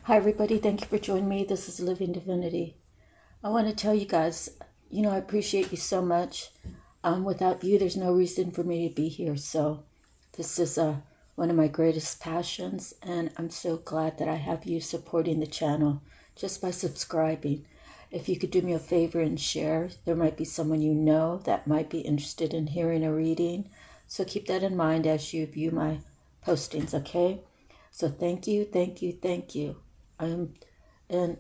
Hi everybody, thank you for joining me. This is Living Divinity. I want to tell you guys, I appreciate you so much. Without you, there's no reason for me to be here. So this is one of my greatest passions, and I'm so glad that I have you supporting the channel just by subscribing. If you could do me a favor and share, there might be someone you know that might be interested in hearing a reading. So keep that in mind as you view my postings, okay? So thank you, thank you, thank you. I'm in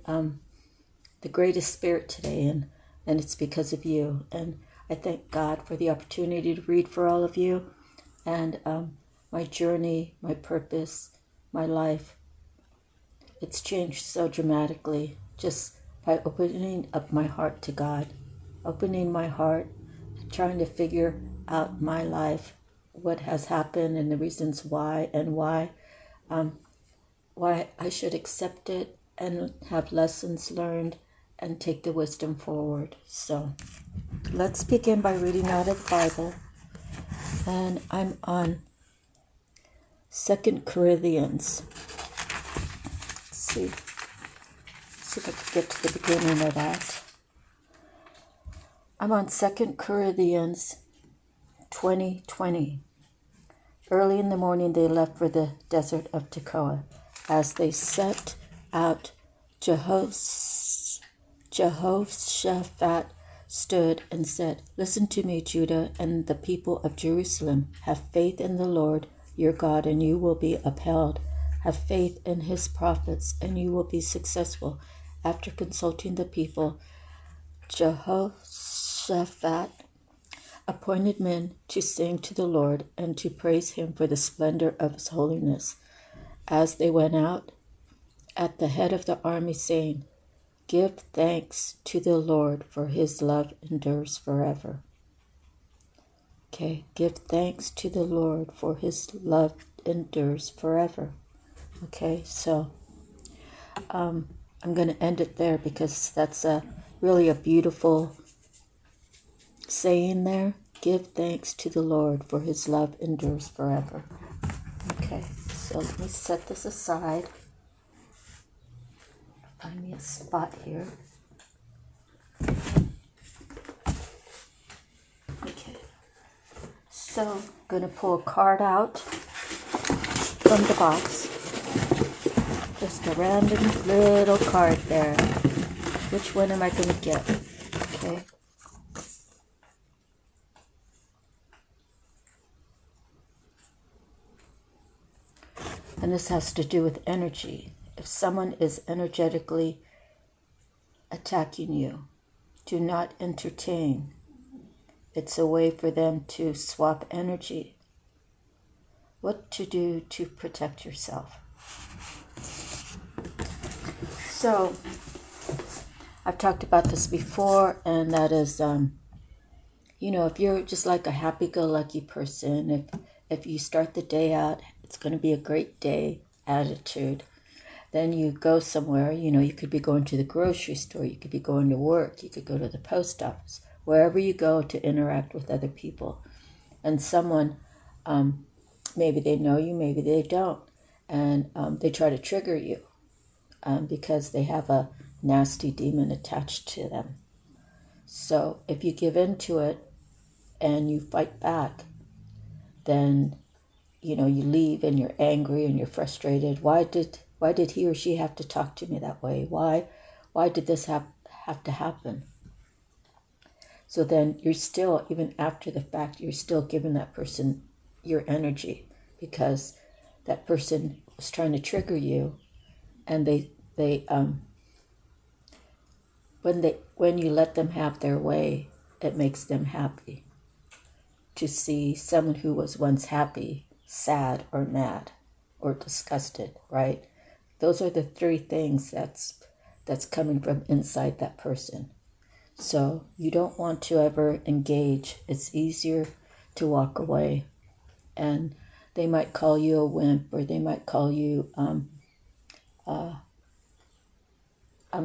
the greatest spirit today, and it's because of you. And I thank God for the opportunity to read for all of you. And my journey, my purpose, my life, it's changed so dramatically just by opening up my heart to God, opening my heart, trying to figure out my life, what has happened and the reasons why, and why I should accept it and have lessons learned and take the wisdom forward. So let's begin by reading out of the Bible. And I'm on 2 Corinthians. Let's see if I can get to the beginning of that. I'm on 2 Corinthians 20:20. Early in the morning they left for the desert of Tekoa. As they set out, Jehoshaphat stood and said, "Listen to me, Judah and the people of Jerusalem. Have faith in the Lord your God, and you will be upheld. Have faith in his prophets, and you will be successful." After consulting the people, Jehoshaphat appointed men to sing to the Lord and to praise him for the splendor of his holiness. As they went out at the head of the army, saying, "Give thanks to the Lord, for his love endures forever." Okay, give thanks to the Lord, for his love endures forever. Okay, so I'm going to end it there because that's really a beautiful saying there. Give thanks to the Lord, for his love endures forever. Okay, so let me set this aside. Find me a spot here. Okay, so I'm going to pull a card out from the box. Just a random little card there. Which one am I going to get? Okay. And this has to do with energy. If someone is energetically attacking you, do not entertain. It's a way for them to swap energy. What to do to protect yourself. So, I've talked about this before, and that is, if you're just like a happy-go-lucky person, if you start the day out, it's going to be a great day attitude. Then you go somewhere, you could be going to the grocery store, you could be going to work, you could go to the post office, wherever you go to interact with other people. And someone, maybe they know you, maybe they don't, and they try to trigger you because they have a nasty demon attached to them. So if you give in to it and you fight back, then you leave and you're angry and you're frustrated. Why did he or she have to talk to me that way? Why did this have to happen? So then you're still, even after the fact, you're still giving that person your energy because that person was trying to trigger you, and when you let them have their way, it makes them happy to see someone who was once happy sad or mad or disgusted, right? Those are the three things that's coming from inside that person. So you don't want to ever engage. It's easier to walk away. And they might call you a wimp, or they might call you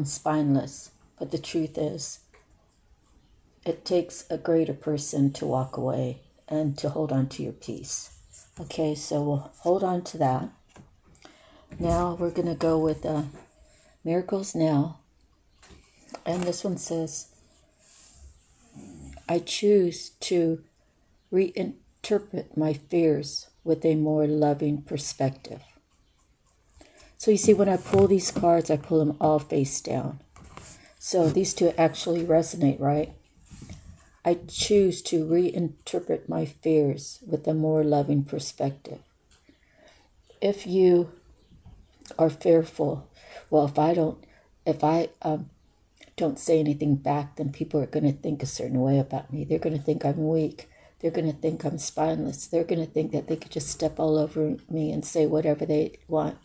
spineless. But the truth is, it takes a greater person to walk away and to hold on to your peace. Okay, so we'll hold on to that. Now we're going to go with Miracles Now. And this one says, I choose to reinterpret my fears with a more loving perspective. So you see, when I pull these cards, I pull them all face down. So these two actually resonate, right? I choose to reinterpret my fears with a more loving perspective. If you are fearful, well, if I don't say anything back, then people are going to think a certain way about me. They're going to think I'm weak. They're going to think I'm spineless. They're going to think that they could just step all over me and say whatever they want.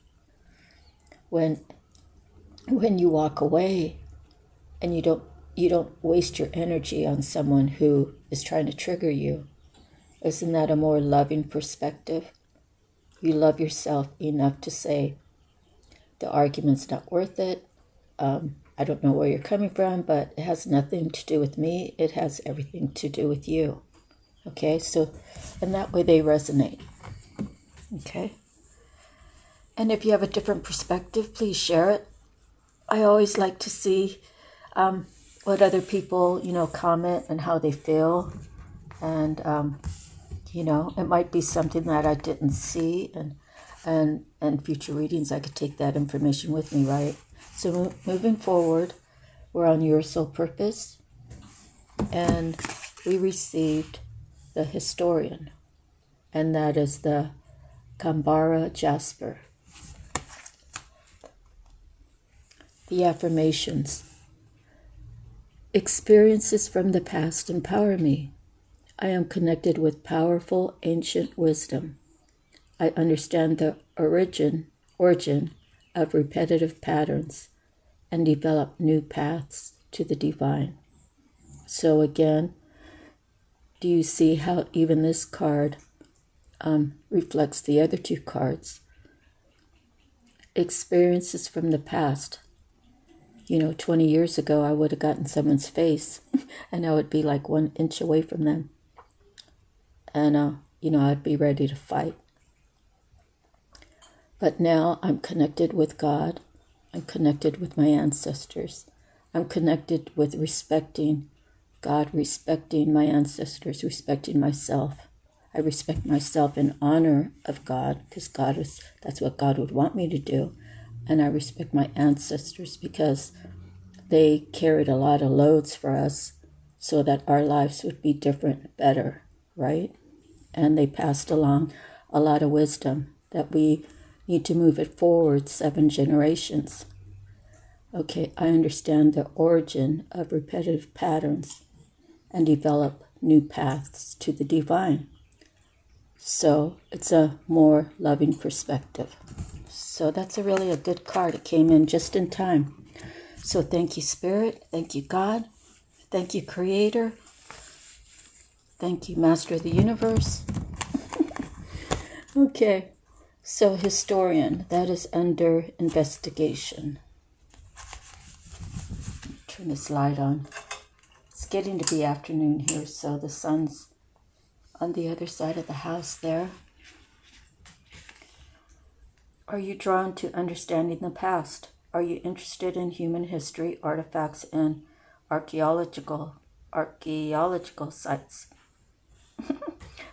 When you walk away and you don't waste your energy on someone who is trying to trigger you, isn't that a more loving perspective? You love yourself enough to say, the argument's not worth it. I don't know where you're coming from, but it has nothing to do with me. It has everything to do with you. Okay, so, and that way they resonate. Okay. And if you have a different perspective, please share it. I always like to see what other people, comment and how they feel. And, it might be something that I didn't see. And future readings, I could take that information with me, right? So moving forward, we're on Your Soul Purpose. And we received the Historian. And that is the Kambara Jasper. The affirmations. Experiences from the past empower me. I am connected with powerful ancient wisdom. I understand the origin of repetitive patterns and develop new paths to the divine. So again, do you see how even this card reflects the other two cards? Experiences from the past. 20 years ago, I would have gotten someone's face and I would be like 1 inch away from them. And, I'd be ready to fight. But now I'm connected with God. I'm connected with my ancestors. I'm connected with respecting God, respecting my ancestors, respecting myself. I respect myself in honor of God because that's what God would want me to do. And I respect my ancestors because they carried a lot of loads for us so that our lives would be different, better, right? And they passed along a lot of wisdom that we need to move it forward 7 generations. Okay, I understand the origin of repetitive patterns and develop new paths to the divine. So it's a more loving perspective. So that's really a good card. It came in just in time. So thank you, Spirit. Thank you, God. Thank you, Creator. Thank you, Master of the Universe. Okay, so Historian, that is under investigation. Turn this light on. It's getting to be afternoon here, so the sun's on the other side of the house there. Are you drawn to understanding the past? Are you interested in human history, artifacts, and archaeological sites?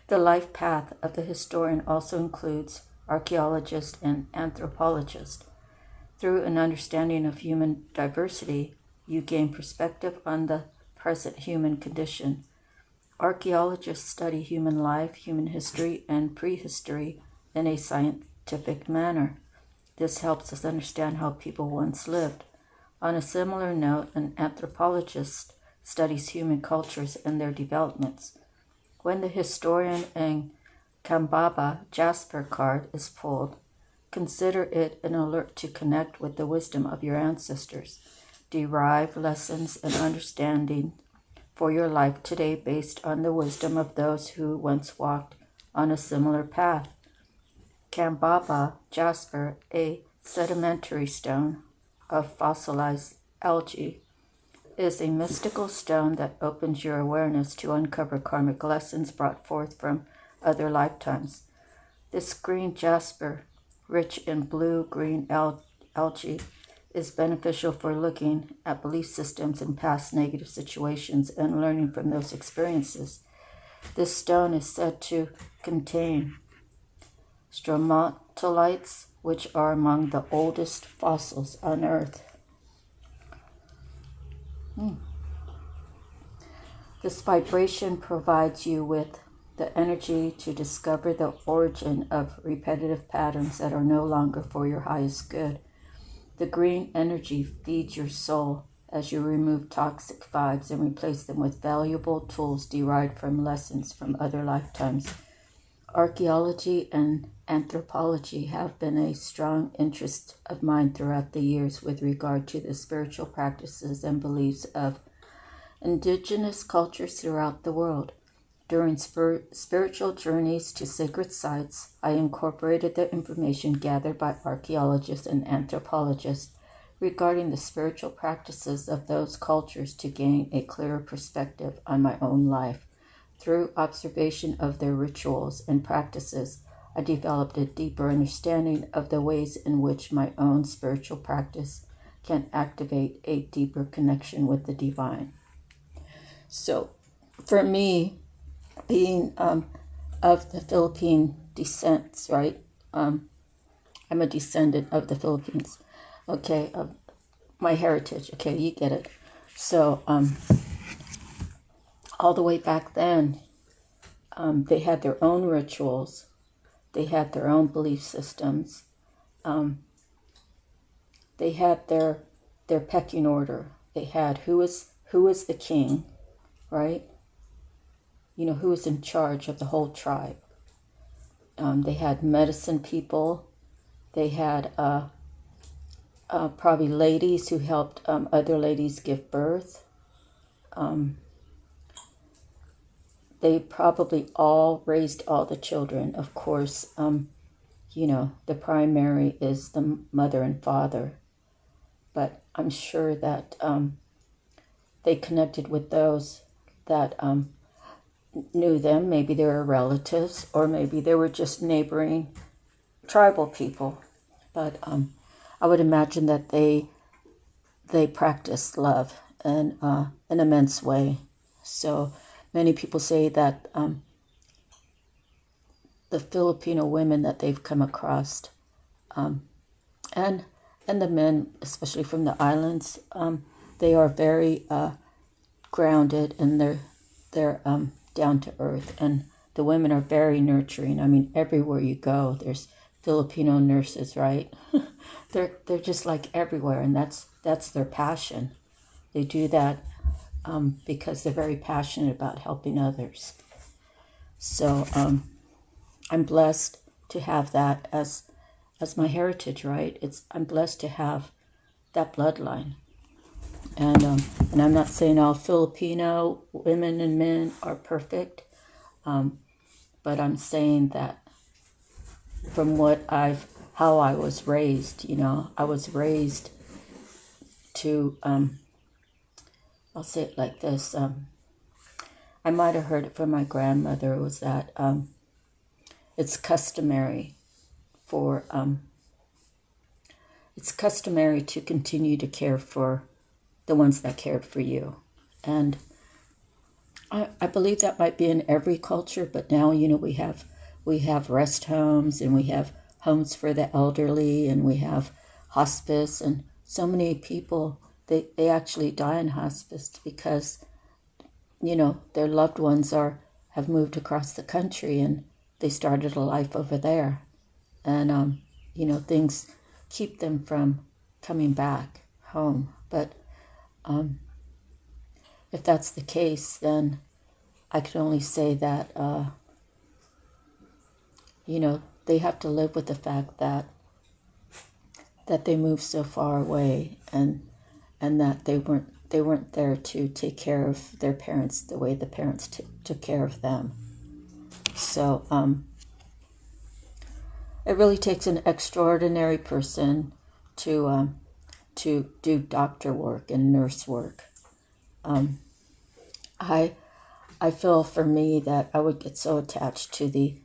The life path of the historian also includes archaeologist and anthropologist. Through an understanding of human diversity, you gain perspective on the present human condition. Archaeologists study human life, human history, and prehistory in a scientific manner. This helps us understand how people once lived. On a similar note, an anthropologist studies human cultures and their developments. When the Historian and Kambaba Jasper card is pulled, consider it an alert to connect with the wisdom of your ancestors. Derive lessons and understanding for your life today based on the wisdom of those who once walked on a similar path. Kambaba Jasper, a sedimentary stone of fossilized algae, is a mystical stone that opens your awareness to uncover karmic lessons brought forth from other lifetimes. This green jasper, rich in blue-green algae, is beneficial for looking at belief systems and past negative situations and learning from those experiences. This stone is said to contain stromatolites, which are among the oldest fossils on Earth. This vibration provides you with the energy to discover the origin of repetitive patterns that are no longer for your highest good. The green energy feeds your soul as you remove toxic vibes and replace them with valuable tools derived from lessons from other lifetimes. Archaeology and anthropology have been a strong interest of mine throughout the years with regard to the spiritual practices and beliefs of indigenous cultures throughout the world. During spiritual journeys to sacred sites, I incorporated the information gathered by archaeologists and anthropologists regarding the spiritual practices of those cultures to gain a clearer perspective on my own life. Through observation of their rituals and practices, I developed a deeper understanding of the ways in which my own spiritual practice can activate a deeper connection with the divine. So, for me, being of the Philippine descent, right? I'm a descendant of the Philippines. Okay, my heritage. Okay, you get it. So, all the way back then, they had their own rituals. They had their own belief systems. They had their pecking order. They had who is the king, right? You know, who was in charge of the whole tribe. They had medicine people. They had probably ladies who helped other ladies give birth. They probably all raised all the children. Of course, you know, the primary is the mother and father. But I'm sure that they connected with those that knew them. Maybe they were relatives, or maybe they were just neighboring tribal people. But I would imagine that they practiced love in an immense way. So many people say that the Filipino women that they've come across, and the men, especially from the islands, they are very grounded, and they're down to earth, and the women are very nurturing. I mean, everywhere you go, there's Filipino nurses, right? they're just like everywhere, and that's their passion. They do that because they're very passionate about helping others. So I'm blessed to have that as my heritage, right? I'm blessed to have that bloodline. And I'm not saying all Filipino women and men are perfect, but I'm saying that from how I was raised, you know, I was raised to, I'll say it like this, I might have heard it from my grandmother, was that it's customary to continue to care for the ones that cared for you. And I believe that might be in every culture, but now, you know, we have rest homes, and we have homes for the elderly, and we have hospice, and so many people, they actually die in hospice because, you know, their loved ones have moved across the country, and they started a life over there. And, you know, things keep them from coming back home. But if that's the case, then I can only say that, you know, they have to live with the fact that they moved so far away, and that they weren't there to take care of their parents the way the parents took care of them. So it really takes an extraordinary person to do doctor work and nurse work. I feel for me that I would get so attached to the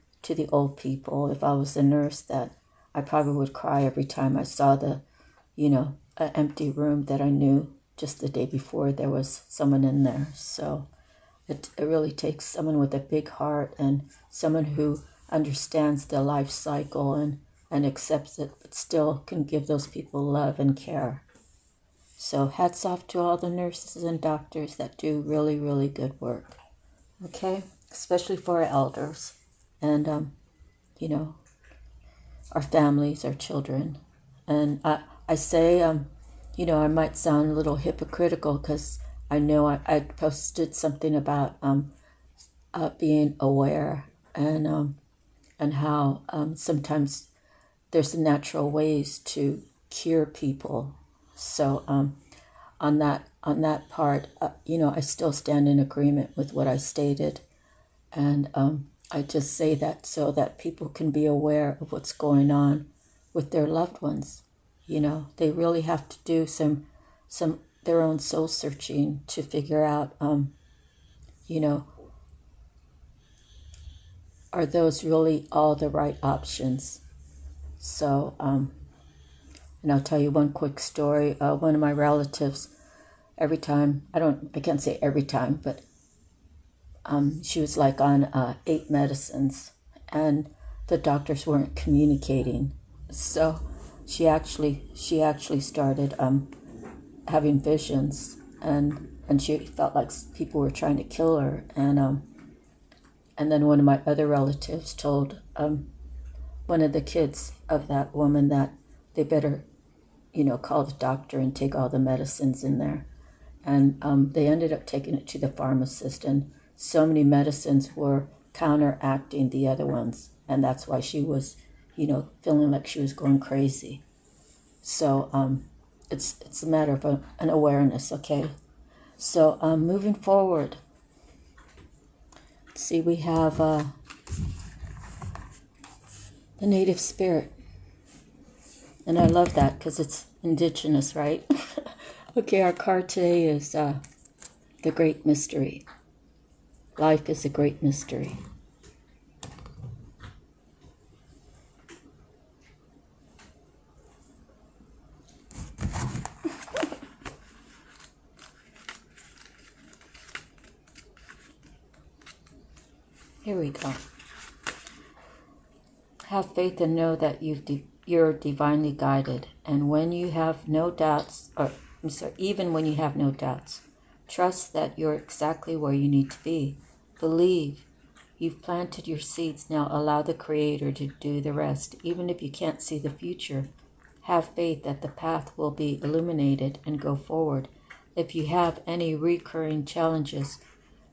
old people if I was a nurse that I probably would cry every time I saw the an empty room that I knew just the day before there was someone in there. So it really takes someone with a big heart and someone who understands the life cycle and accepts it, but still can give those people love and care. So hats off to all the nurses and doctors that do really, really good work. Okay? Especially for our elders and, our families, our children. And I say, I might sound a little hypocritical because I know I posted something about being aware and how sometimes there's natural ways to cure people. So on that part, I still stand in agreement with what I stated, and I just say that so that people can be aware of what's going on with their loved ones. They really have to do some their own soul searching to figure out, are those really all the right options? So, and I'll tell you one quick story. One of my relatives, every time, I can't say every time, but she was like on 8 medicines, and the doctors weren't communicating. So she actually started having visions, and she felt like people were trying to kill her. And then one of my other relatives told one of the kids of that woman that they better, call the doctor and take all the medicines in there. And they ended up taking it to the pharmacist, and so many medicines were counteracting the other ones, and that's why she was, feeling like she was going crazy. So it's a matter of an awareness, okay? So moving forward, see, we have the native spirit, and I love that because it's indigenous, right? Okay, our card today is the great mystery. Life is a great mystery. Here we go. Have faith and know that you're divinely guided, and when you have no doubts, even when you have no doubts, trust that you're exactly where you need to be. Believe. You've planted your seeds, now allow the Creator to do the rest. Even if you can't see the future, have faith that the path will be illuminated and go forward. If you have any recurring challenges,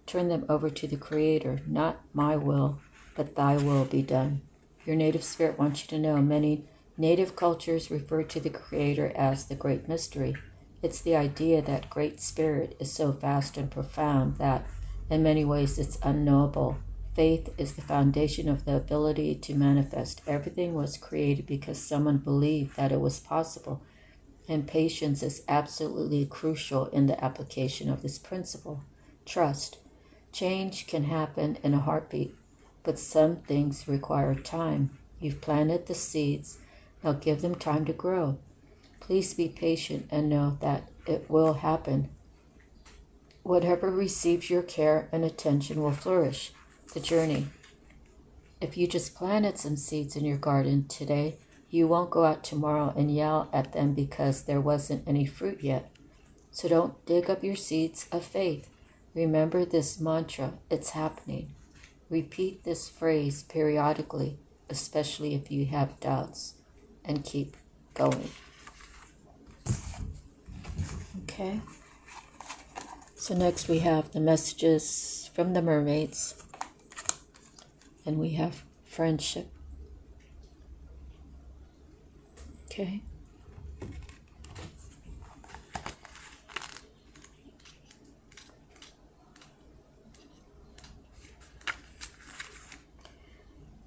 turn them over to the Creator. Not my will, but thy will be done. Your native spirit wants you to know many native cultures refer to the Creator as the Great Mystery. It's the idea that Great Spirit is so vast and profound that, in many ways, it's unknowable. Faith is the foundation of the ability to manifest. Everything was created because someone believed that it was possible, and patience is absolutely crucial in the application of this principle. Trust. Change can happen in a heartbeat, but some things require time. You've planted the seeds, now give them time to grow. Please be patient and know that it will happen. Whatever receives your care and attention will flourish. The journey. If you just planted some seeds in your garden today, you won't go out tomorrow and yell at them because there wasn't any fruit yet. So don't dig up your seeds of faith. Remember this mantra, it's happening. Repeat this phrase periodically, especially if you have doubts, and keep going. Okay. So next we have the messages from the mermaids, and we have friendship. Okay.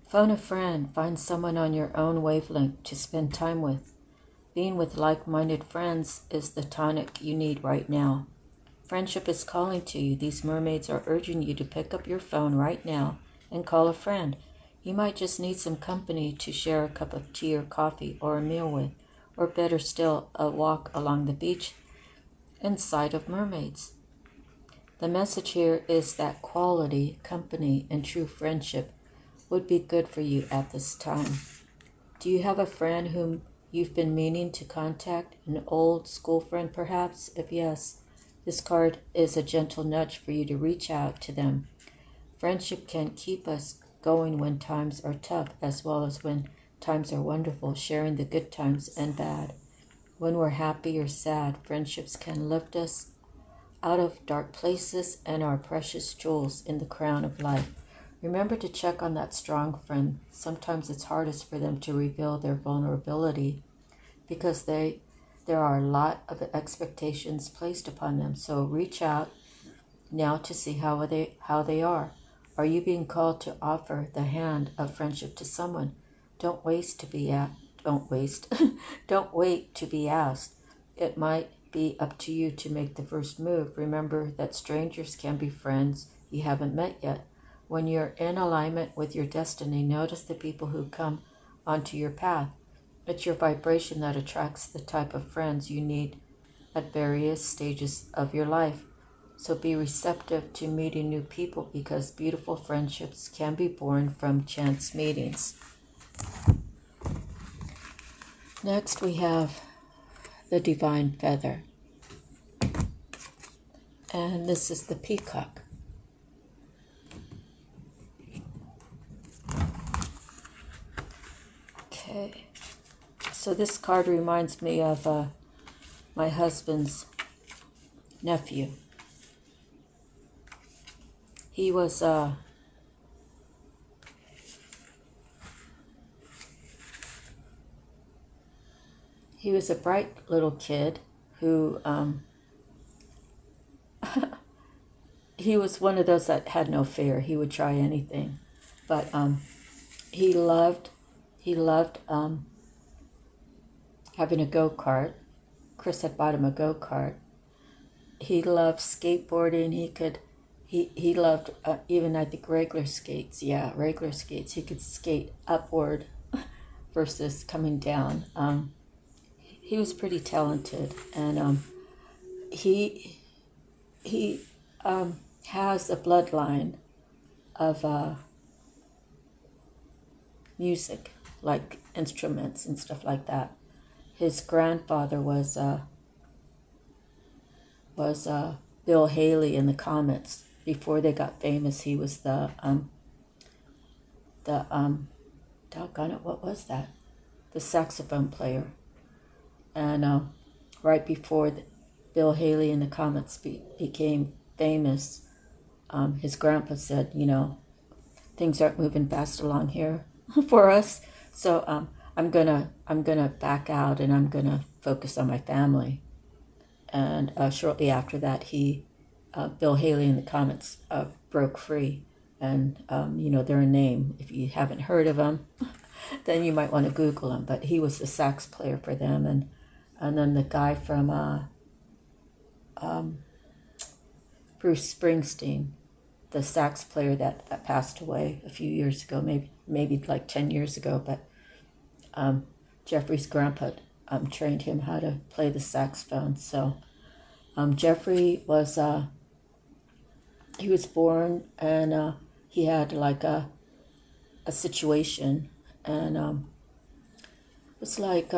Phone a friend. Find someone on your own wavelength to spend time with. Being with like-minded friends is the tonic you need right now. Friendship is calling to you. These mermaids are urging you to pick up your phone right now and call a friend. You might just need some company to share a cup of tea or coffee or a meal with, or better still, a walk along the beach in sight of mermaids. The message here is that quality, company, and true friendship would be good for you at this time. Do you have a friend whom you've been meaning to contact? An old school friend, perhaps? If yes, this card is a gentle nudge for you to reach out to them. Friendship can keep us going when times are tough, as well as when times are wonderful, sharing the good times and bad. When we're happy or sad, friendships can lift us out of dark places and are precious jewels in the crown of life. Remember to check on that strong friend. Sometimes it's hardest for them to reveal their vulnerability because there are a lot of expectations placed upon them. So reach out now to see how they are. Are you being called to offer the hand of friendship to someone? Don't wait to be asked. It might be up to you to make the first move. Remember that strangers can be friends you haven't met yet. When you're in alignment with your destiny, notice the people who come onto your path. It's your vibration that attracts the type of friends you need at various stages of your life. So be receptive to meeting new people because beautiful friendships can be born from chance meetings. Next we have the divine feather. And this is the peacock. Okay. So this card reminds me of my husband's nephew. He was a bright little kid who he was one of those that had no fear. He would try anything, but he loved having a go-kart. Chris had bought him a go-kart. He loved skateboarding. He loved even, I think, regular skates. Yeah, regular skates. He could skate upward versus coming down. He was pretty talented, and he has a bloodline of music, like instruments and stuff like that. His grandfather was Bill Haley in the Comets. Before they got famous, he was doggone it, what was that? The saxophone player. And right before Bill Haley and the Comets became famous, his grandpa said, things aren't moving fast along here for us, so I'm gonna back out and I'm gonna focus on my family. And shortly after that, Bill Haley and the Comets broke free, and their name. If you haven't heard of them, then you might want to Google them. But he was the sax player for them, and then the guy from Bruce Springsteen, the sax player that passed away a few years ago, maybe like 10 years ago. But Jeffrey's grandpa trained him how to play the saxophone. So Jeffrey was he was born, and he had like a situation, and it was like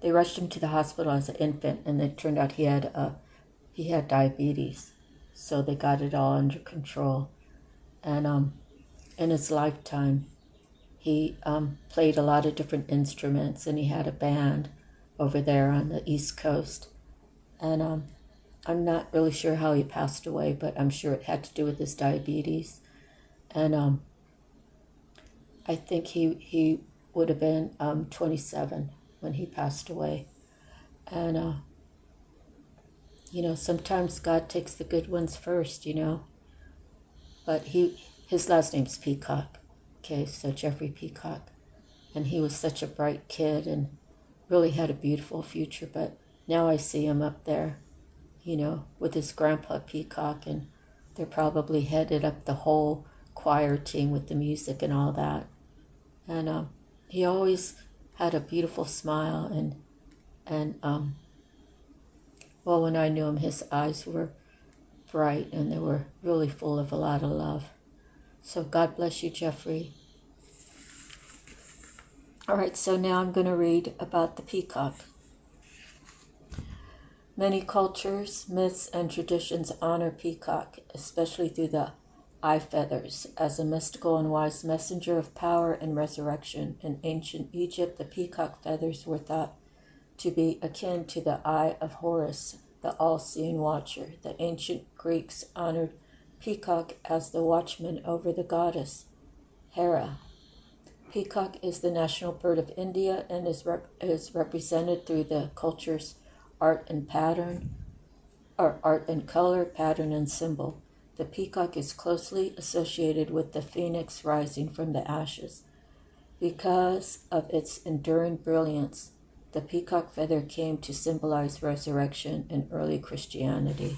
they rushed him to the hospital as an infant, and it turned out he had diabetes. So they got it all under control, and in his lifetime, he played a lot of different instruments, and he had a band over there on the East Coast. And I'm not really sure how he passed away, but I'm sure it had to do with his diabetes. And I think he would have been 27 when he passed away. And sometimes God takes the good ones first, But his last name's Peacock. Okay, so Jeffrey Peacock. And he was such a bright kid and really had a beautiful future. But now I see him up there, with his grandpa Peacock, and they're probably headed up the whole choir team with the music and all that. And he always had a beautiful smile, and well, when I knew him, his eyes were bright and they were really full of a lot of love. So God bless you, Jeffrey. All right, so now I'm going to read about the peacock. Many cultures, myths, and traditions honor peacock, especially through the eye feathers, as a mystical and wise messenger of power and resurrection. In ancient Egypt, the peacock feathers were thought to be akin to the eye of Horus, the all-seeing watcher. The ancient Greeks honored peacock as the watchman over the goddess Hera. Peacock is the national bird of India and is represented through the culture's art and color, pattern, and symbol. The peacock is closely associated with the phoenix rising from the ashes. Because of its enduring brilliance, the peacock feather came to symbolize resurrection in early Christianity.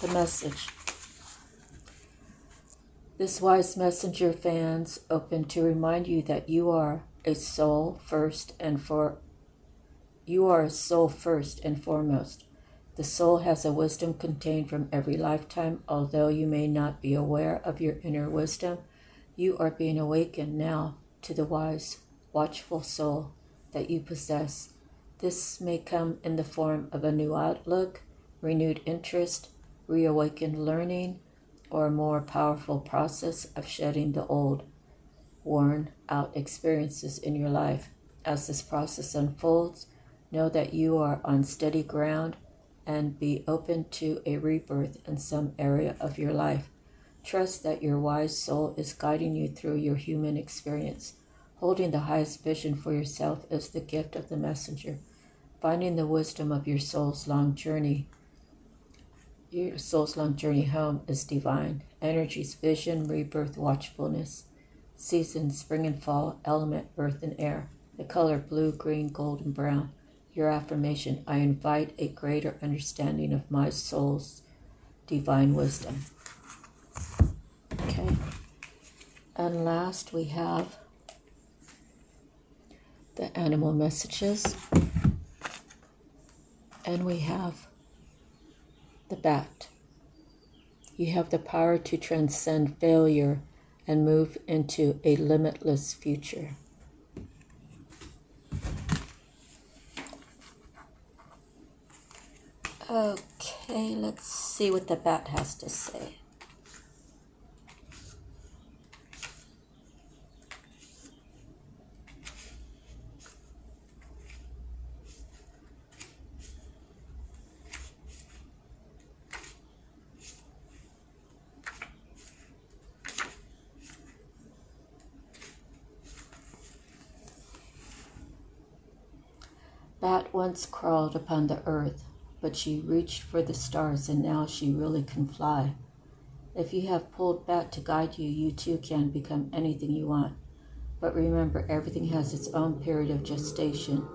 The message. This wise messenger fans open to remind you that you are a soul first and foremost. The soul has a wisdom contained from every lifetime. Although you may not be aware of your inner wisdom, you are being awakened now to the wise, watchful soul that you possess. This may come in the form of a new outlook, renewed interest, reawakened learning, or a more powerful process of shedding the old, worn-out experiences in your life. As this process unfolds, know that you are on steady ground and be open to a rebirth in some area of your life. Trust that your wise soul is guiding you through your human experience. Holding the highest vision for yourself is the gift of the messenger. Finding the wisdom of your soul's long journey home is divine. Energies, vision, rebirth, watchfulness. Seasons, spring and fall, element, earth and air. The color blue, green, gold, and brown. Your affirmation: I invite a greater understanding of my soul's divine wisdom. Okay. And last we have the animal messages. And we have the bat. You have the power to transcend failure and move into a limitless future. Okay, let's see what the bat has to say. Bat once crawled upon the earth, but she reached for the stars, and now she really can fly. If you have pulled Bat to guide you, you too can become anything you want. But remember, everything has its own period of gestation,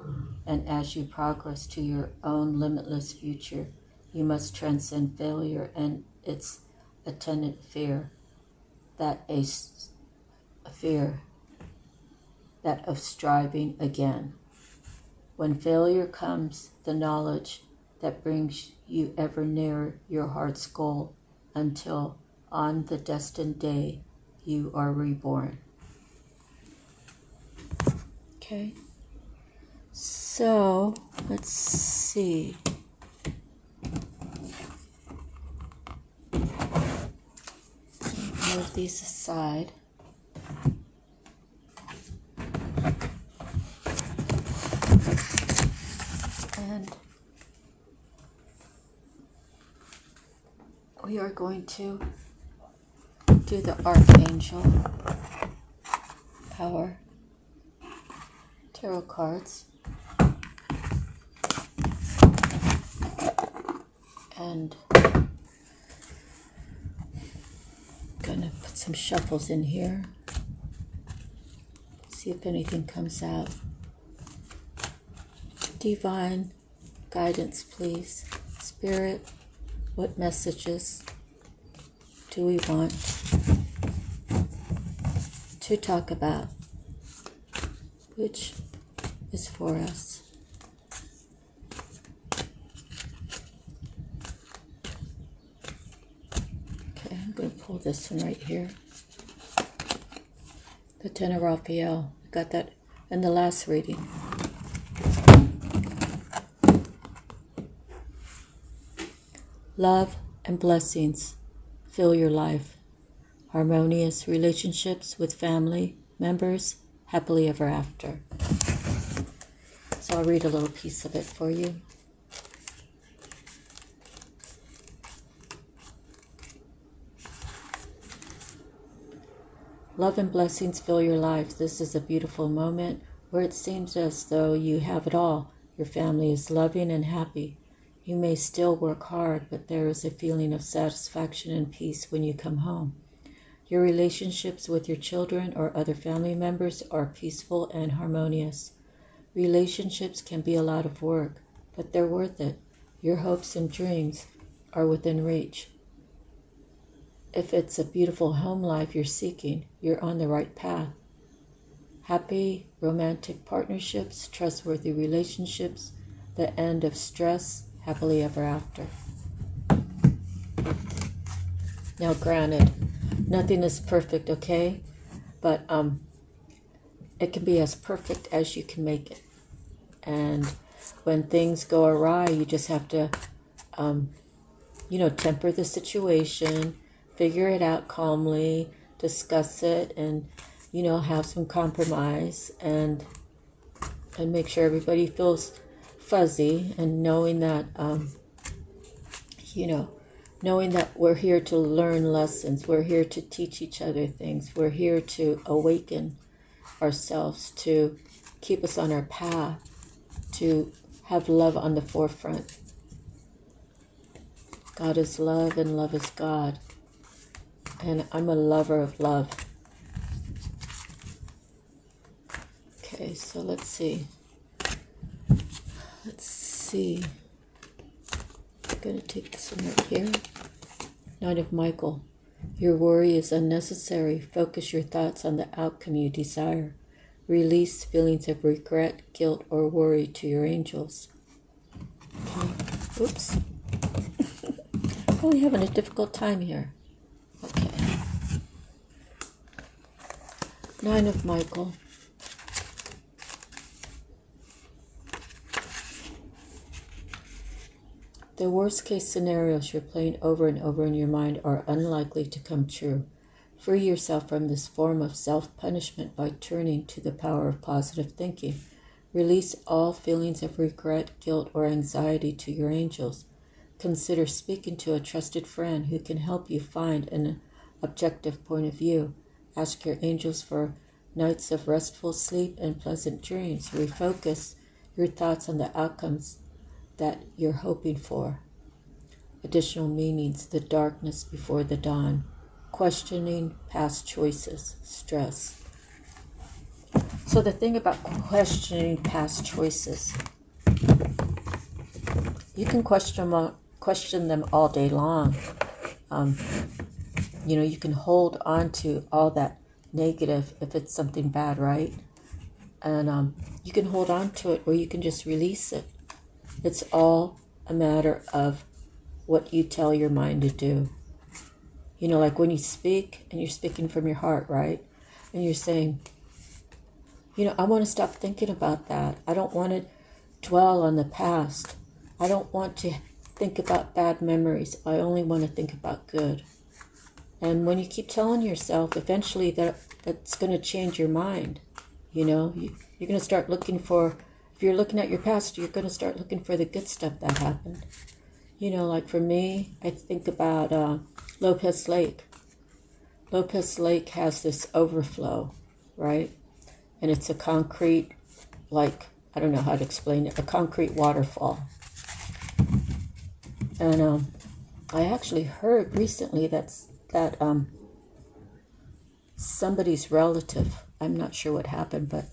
and as you progress to your own limitless future, you must transcend failure and its attendant fear, that of striving again. When failure comes, the knowledge that brings you ever nearer your heart's goal until on the destined day you are reborn. Okay, so let's see. Move these aside. And we are going to do the Archangel Power Tarot cards. And I'm gonna put some shuffles in here. See if anything comes out. Divine guidance, please. Spirit, what messages do we want to talk about which is for us. Okay, I'm going to pull this one right here. The Ten of Raphael. I got that in the last reading. Love and blessings fill your life. Harmonious relationships with family members, happily ever after. So I'll read a little piece of it for you. Love and blessings fill your life. This is a beautiful moment where it seems as though you have it all. Your family is loving and happy. You may still work hard, but there is a feeling of satisfaction and peace when you come home. Your relationships with your children or other family members are peaceful and harmonious. Relationships can be a lot of work, but they're worth it. Your hopes and dreams are within reach. If it's a beautiful home life you're seeking, you're on the right path. Happy romantic partnerships, trustworthy relationships, the end of stress, happily ever after. Now granted, nothing is perfect, okay? But it can be as perfect as you can make it. And when things go awry, you just have to, temper the situation, figure it out calmly, discuss it, and, have some compromise, and make sure everybody feels fuzzy, and knowing that, knowing that we're here to learn lessons, we're here to teach each other things, we're here to awaken ourselves, to keep us on our path, to have love on the forefront. God is love and love is God. And I'm a lover of love. Okay, so let's see. I'm going to take this one right here. Knight of Michael. Your worry is unnecessary. Focus your thoughts on the outcome you desire. Release feelings of regret, guilt, or worry to your angels. Okay. Oops. Really having a difficult time here. Okay. Nine of Michael. The worst case scenarios you're playing over and over in your mind are unlikely to come true. Free yourself from this form of self-punishment by turning to the power of positive thinking. Release all feelings of regret, guilt, or anxiety to your angels. Consider speaking to a trusted friend who can help you find an objective point of view. Ask your angels for nights of restful sleep and pleasant dreams. Refocus your thoughts on the outcomes that you're hoping for. Additional meanings: the darkness before the dawn. Questioning past choices. Stress. So the thing about questioning past choices, you can question them all day long. You can hold on to all that negative if it's something bad, right? And you can hold on to it, or you can just release it. It's all a matter of what you tell your mind to do. Like when you speak and you're speaking from your heart, right? And you're saying, I want to stop thinking about that. I don't want to dwell on the past. I don't want to think about bad memories. I only want to think about good. And when you keep telling yourself, eventually that's going to change your mind. You're going to start looking for, if you're looking at your past, you're going to start looking for the good stuff that happened. Like for me, I think about Lopez Lake. Lopez Lake has this overflow, right? And it's a concrete, I don't know how to explain it, a concrete waterfall. And I actually heard recently that somebody's relative, I'm not sure what happened, but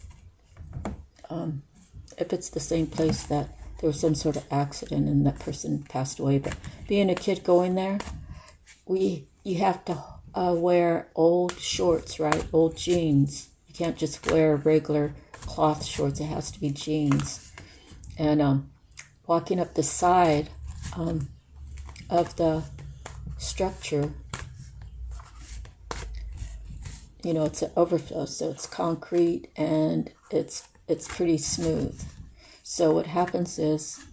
if it's the same place, that there was some sort of accident and that person passed away. But being a kid going there, you have to wear old shorts, right? Old jeans. You can't just wear regular cloth shorts. It has to be jeans. And walking up the side of the structure, it's an overflow, so it's concrete and it's pretty smooth. So what happens is,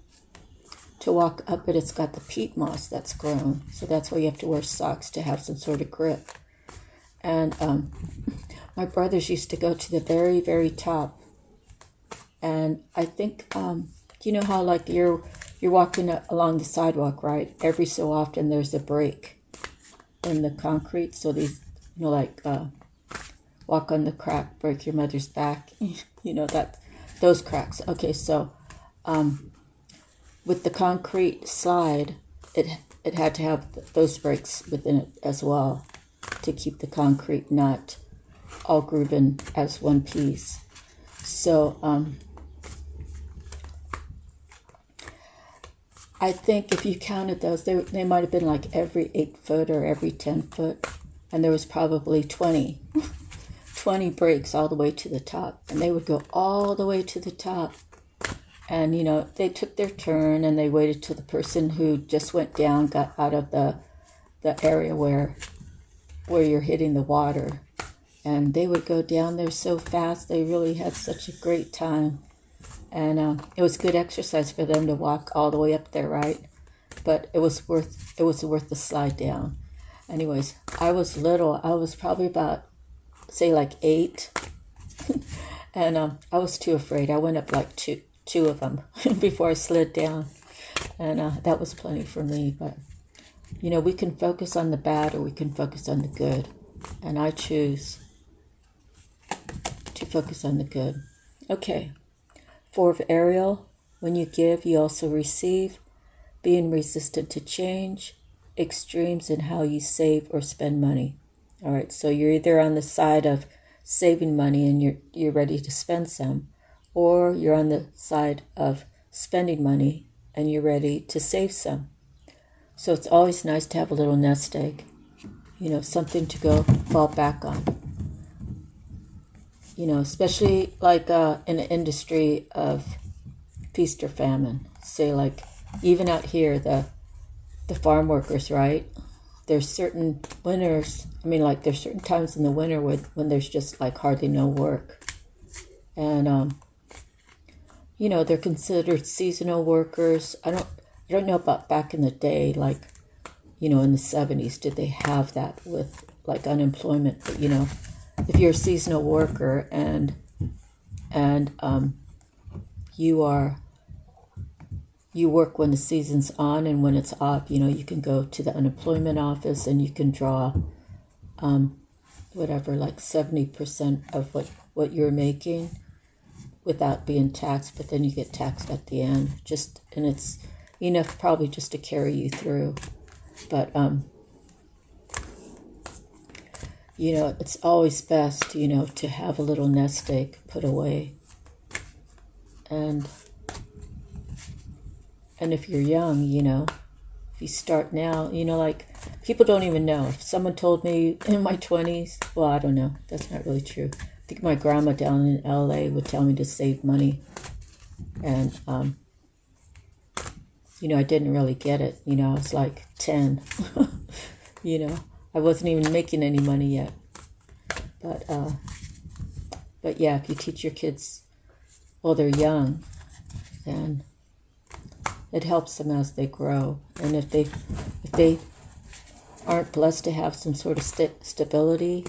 to walk up it, it's got the peat moss that's grown. So that's why you have to wear socks, to have some sort of grip. And my brothers used to go to the very, very top. And I think, you know how like you're walking along the sidewalk, right? Every so often there's a break in the concrete. So these, walk on the crack, break your mother's back. Those cracks. Okay, so with the concrete slide, it had to have those breaks within it as well, to keep the concrete not all grooven as one piece. So I think if you counted those, they might have been like every 8 foot or every 10 foot, and there was probably 20 breaks all the way to the top, and they would go all the way to the top. And, they took their turn, and they waited till the person who just went down got out of the area where you're hitting the water. And they would go down there so fast. They really had such a great time. And it was good exercise for them to walk all the way up there, right? But it was worth the slide down. Anyways, I was little. I was probably about, say, like 8. And I was too afraid. I went up like two of them before I slid down, and that was plenty for me. But we can focus on the bad or we can focus on the good, and I choose to focus on the good. Okay, 4 of Ariel. When you give, you also receive. Being resistant to change. Extremes in how you save or spend money. All right, so you're either on the side of saving money and you're ready to spend some, or you're on the side of spending money and you're ready to save some. So it's always nice to have a little nest egg, something to go fall back on. Especially like in an industry of feast or famine. Say like even out here, the farm workers, right? There's certain winters, there's certain times in the winter when there's just like hardly no work. And they're considered seasonal workers. I don't know about back in the day, like, in the 70s, did they have that with like unemployment? But if you're a seasonal worker and you work when the season's on, and when it's off, you can go to the unemployment office and you can draw whatever, like 70% of what you're making without being taxed, but then you get taxed at the end. And it's enough probably just to carry you through. But it's always best, to have a little nest egg put away. And if you're young, if you start now, like people don't even know. If someone told me in my 20s, well, I don't know. That's not really true. I think my grandma down in LA would tell me to save money. And, I didn't really get it. I was like 10. I wasn't even making any money yet. But yeah, if you teach your kids while they're young, then it helps them as they grow. And if they aren't blessed to have some sort of stability,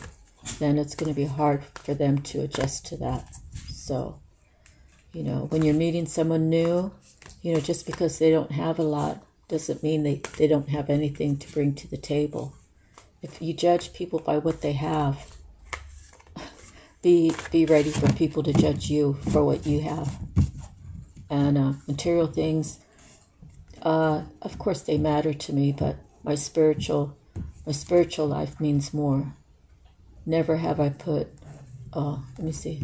then it's going to be hard for them to adjust to that. So, when you're meeting someone new, just because they don't have a lot doesn't mean they don't have anything to bring to the table. If you judge people by what they have, be ready for people to judge you for what you have. And material things, of course they matter to me, but my spiritual life means more. Never have I put, let me see,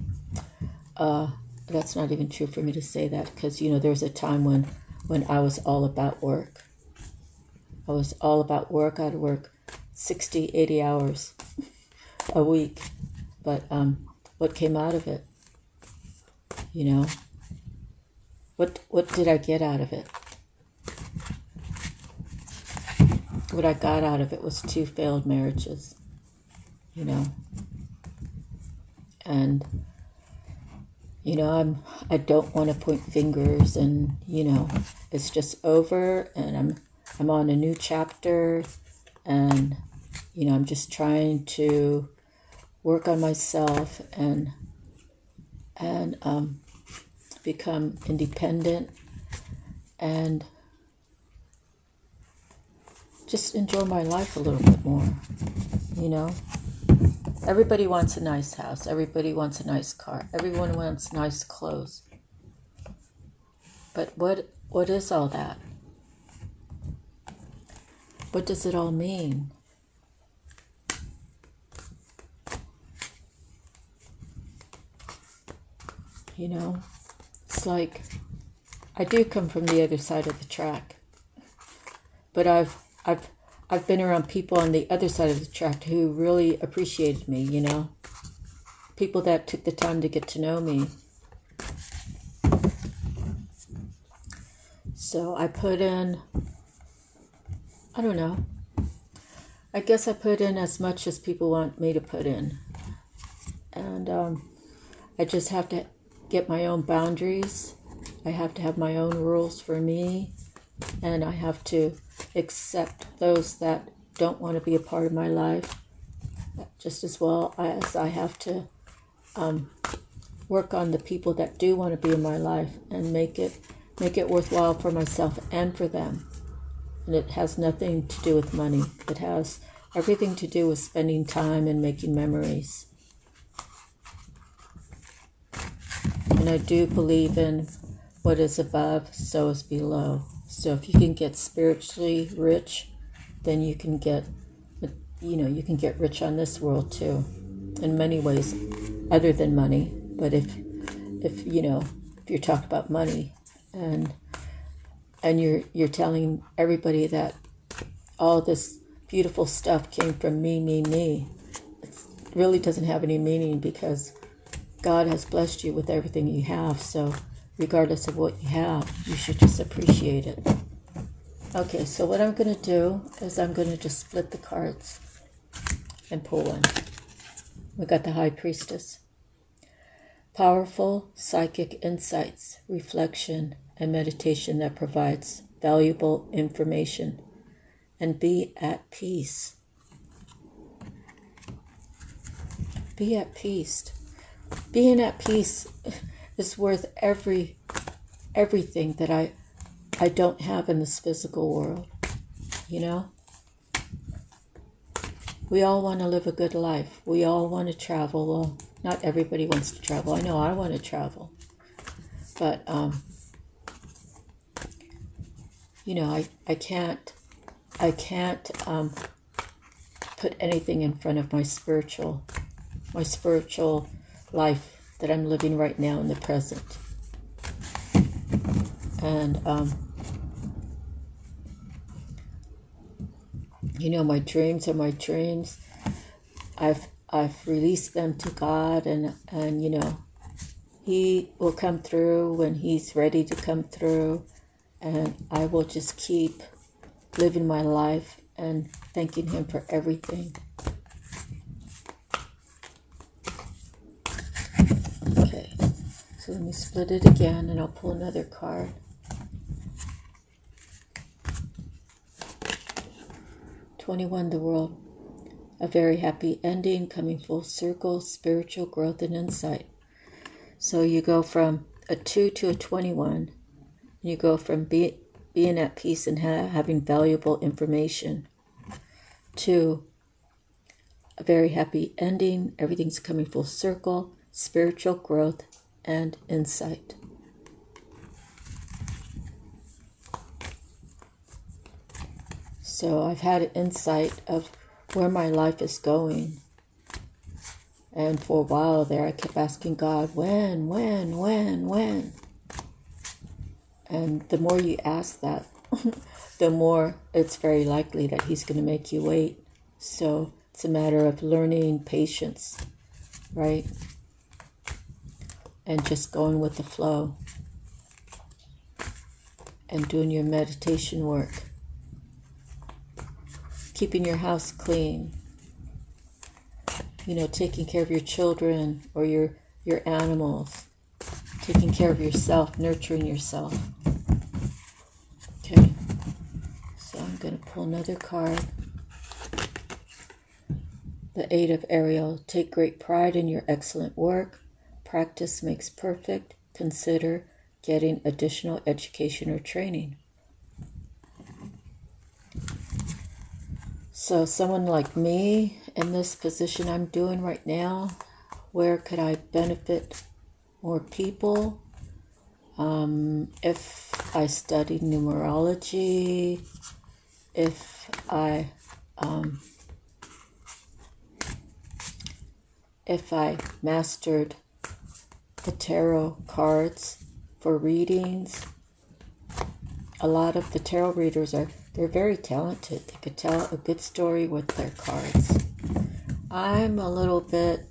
that's not even true for me to say that, because there was a time when I was all about work. I was all about work. I'd work 60, 80 hours a week. But what came out of it? You know, what did I get out of it? What I got out of it was 2 failed marriages, you know. And, you know, I don't want to point fingers, and, you know, it's just over, and I'm on a new chapter, and, you know, I'm just trying to work on myself and become independent and just enjoy my life a little bit more, you know. Everybody wants a nice house. Everybody wants a nice car. Everyone wants nice clothes. But what is all that? What does it all mean? You know, it's like I do come from the other side of the track, but I've been around people on the other side of the track who really appreciated me, you know, people that took the time to get to know me. So I put in, I don't know, I guess I put in as much as people want me to put in, and I just have to get my own boundaries. I have to have my own rules for me, and I have to accept those that don't want to be a part of my life, just as well as I have to work on the people that do want to be in my life and make it worthwhile for myself and for them. And it has nothing to do with money. It has everything to do with spending time and making memories. And I do believe in what is above, so is below. So if you can get spiritually rich, then you can get, you know, you can get rich on this world too, in many ways, other than money. But if you know, if you're talking about money, and you're telling everybody that all this beautiful stuff came from me, it really doesn't have any meaning, because God has blessed you with everything you have. So regardless of what you have, you should just appreciate it. Okay, so what I'm going to do is I'm going to just split the cards and pull one. We got the High Priestess. Powerful psychic insights, reflection, and meditation that provides valuable information. And be at peace. Be at peace. Being at peace is worth everything that I don't have in this physical world, you know? We all want to live a good life. We all want to travel. Well, not everybody wants to travel. I know I want to travel. But, you know, I can't put anything in front of my spiritual life that I'm living right now in the present. And, you know, my dreams are my dreams. I've released them to God, and you know, He will come through when He's ready to come through, and I will just keep living my life and thanking Him for everything. Okay, so let me split it again, and I'll pull another card. "21, the World. A very happy ending, coming full circle, spiritual growth and insight." So you go from a 2 to a 21. You go from being at peace and having valuable information to a very happy ending, everything's coming full circle, spiritual growth and insight. So I've had insight of where my life is going. And for a while there, I kept asking God, when? And the more you ask that, the more it's very likely that He's going to make you wait. So it's a matter of learning patience, right? and just going with the flow and doing your meditation work, keeping your house clean, taking care of your children or your animals, taking care of yourself, nurturing yourself. Okay, so I'm going to pull another card. The Eight of Ariel. Take great pride in your excellent work. Practice makes perfect. Consider getting additional education or training. So someone like me in this position I'm doing right now, where could I benefit more people? If I studied numerology, if I mastered the tarot cards for readings. A lot of the tarot readers they're very talented. They could tell a good story with their cards. I'm a little bit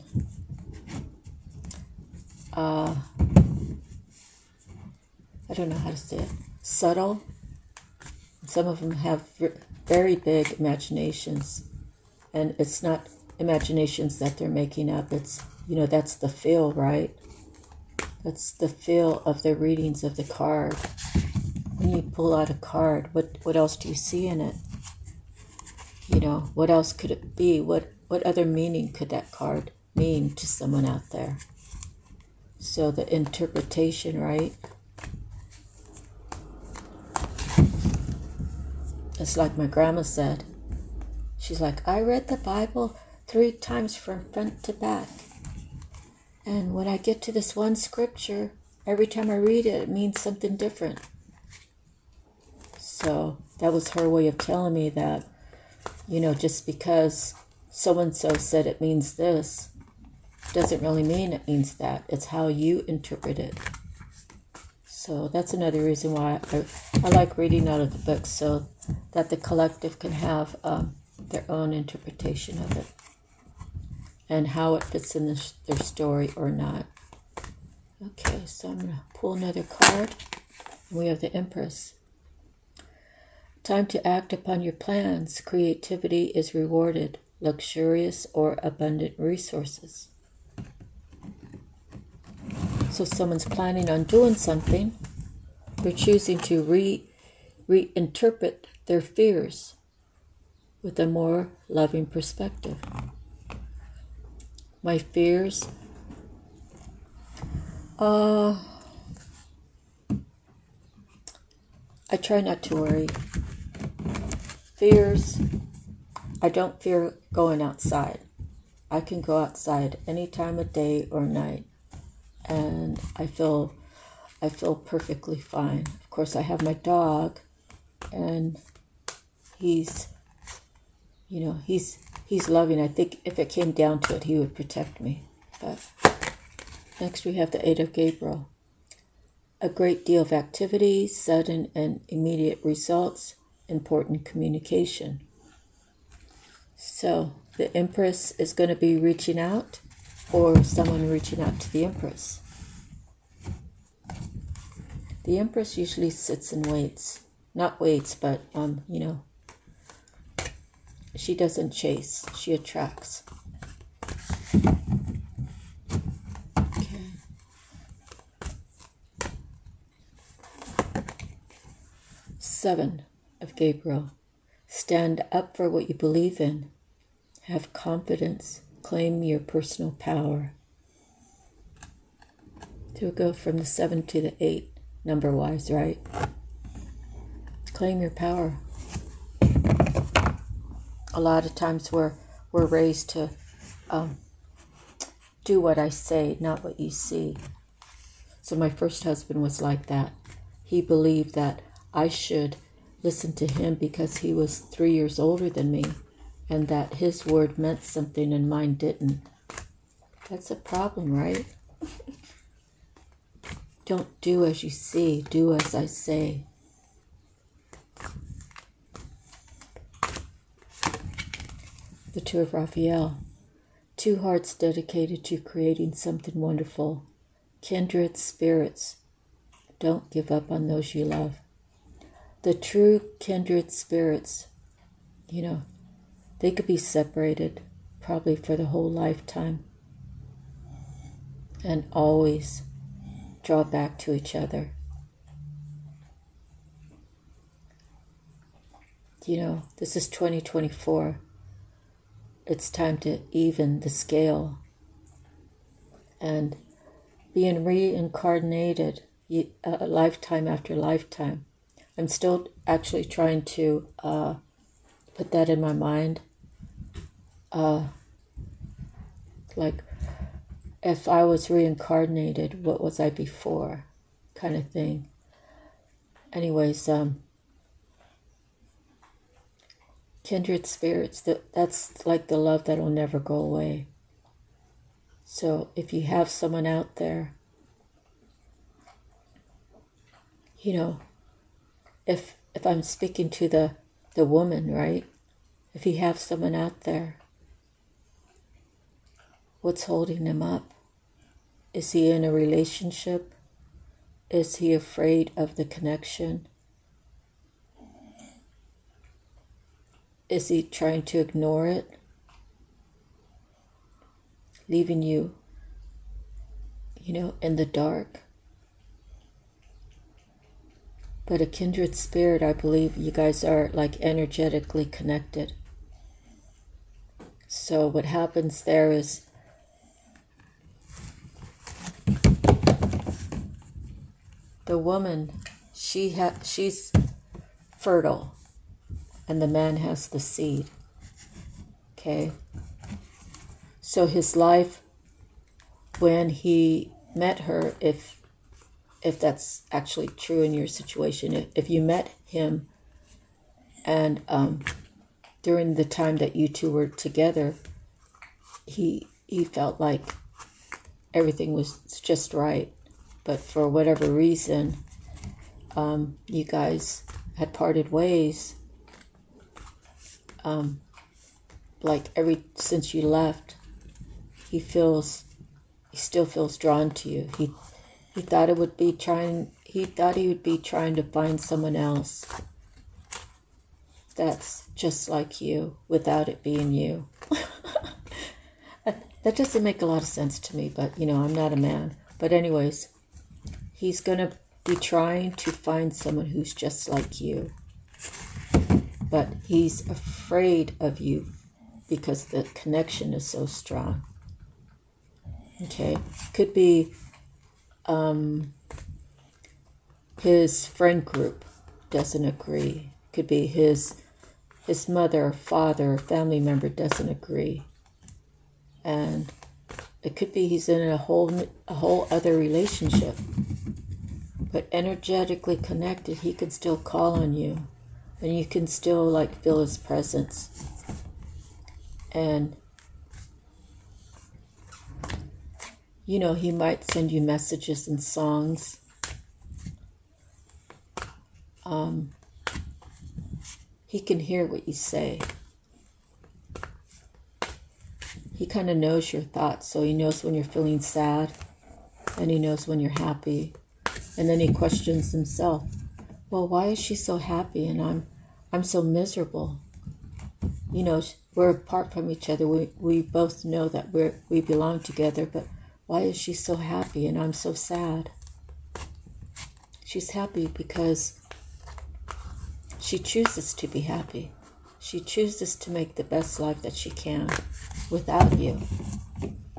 I don't know how to say it, subtle. Some of them have very big imaginations, and it's not imaginations that they're making up. It's, that's the feel, right? That's the feel of the readings of the card. When you pull out a card, what else do you see in it? What else could it be? What other meaning could that card mean to someone out there? So the interpretation, right? It's like my grandma said. She's like, I read the Bible 3 times from front to back. And when I get to this one scripture, every time I read it, it means something different. So that was her way of telling me that, just because so-and-so said it means this, doesn't really mean it means that. It's how you interpret it. So that's another reason why I like reading out of the book, so that the collective can have their own interpretation of it and how it fits in their story or not. Okay, so I'm going to pull another card. We have the Empress. Time to act upon your plans. Creativity is rewarded. Luxurious or abundant resources. So someone's planning on doing something. They're choosing to reinterpret their fears with a more loving perspective. My fears, I try not to worry. Fears, I don't fear going outside. I can go outside any time of day or night, and I feel perfectly fine. Of course, I have my dog, and he's loving. I think if it came down to it, he would protect me. But next we have the Eight of Gabriel. A great deal of activity, sudden and immediate results, important communication. So the Empress is going to be reaching out, or someone reaching out to the Empress. The Empress usually sits and waits. Not waits, but, she doesn't chase. She attracts. Okay. Seven of Gabriel. Stand up for what you believe in. Have confidence. Claim your personal power. So we'll go from the 7 to the 8, number-wise, right? Claim your power. A lot of times we're raised to do what I say, not what you see. So my first husband was like that. He believed that I should listen to him because he was 3 years older than me, and that his word meant something and mine didn't. That's a problem, right? Don't do as you see, do as I say. The Two of Raphael. 2 hearts dedicated to creating something wonderful. kindred spirits, don't give up on those you love. The true kindred spirits, you know, they could be separated probably for the whole lifetime and always draw back to each other. You know, this is 2024. It's time to even the scale. And being reincarnated lifetime after lifetime. I'm still actually trying to put that in my mind. Like, if I was reincarnated, what was I before? Kind of thing. Anyways, kindred spirits, that's like the love that'll never go away. So if you have someone out there, you know, if I'm speaking to the woman, right? If you have someone out there, what's holding him up? Is he in a relationship? Is he afraid of the connection? Is he trying to ignore it? Leaving you, you know, in the dark? But a kindred spirit, I believe you guys are like energetically connected. So what happens there is the woman, she's fertile, and the man has the seed. Okay? So his life, when he met her, if that's actually true in your situation, if you met him and during the time that you two were together, he felt like everything was just right. But for whatever reason, you guys had parted ways. Like since you left, he still feels drawn to you. He thought he would be trying to find someone else that's just like you without it being you. That doesn't make a lot of sense to me, but you know, I'm not a man. But anyways, he's going to be trying to find someone who's just like you. But he's afraid of you because the connection is so strong. Okay? Could be his friend group doesn't agree. Could be his mother, father, family member doesn't agree. And it could be he's in a whole other relationship. But energetically connected, he can still call on you. And you can still like feel his presence. And you know, he might send you messages and songs. He can hear what you say. He kind of knows your thoughts, so he knows when you're feeling sad, and he knows when you're happy. And then he questions himself. Well, why is she so happy and I'm so miserable? You know, we're apart from each other. We both know that we belong together, but why is she so happy and I'm so sad? She's happy because she chooses to be happy. She chooses to make the best life that she can without you,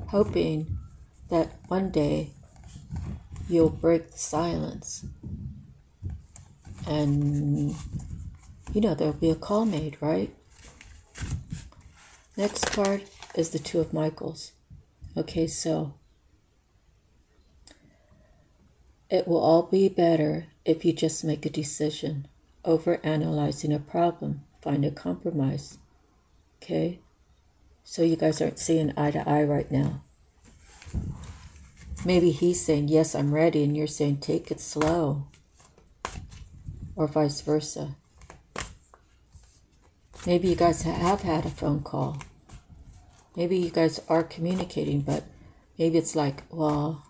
hoping that one day you'll break the silence and, you know, there'll be a call made, right? Next card is the Two of Michaels. Okay, so it will all be better if you just make a decision. Over analyzing a problem, find a compromise. Okay? So you guys aren't seeing eye to eye right now. Maybe he's saying, yes, I'm ready, and you're saying, take it slow. Or vice versa. Maybe you guys have had a phone call. Maybe you guys are communicating, but maybe it's like, well,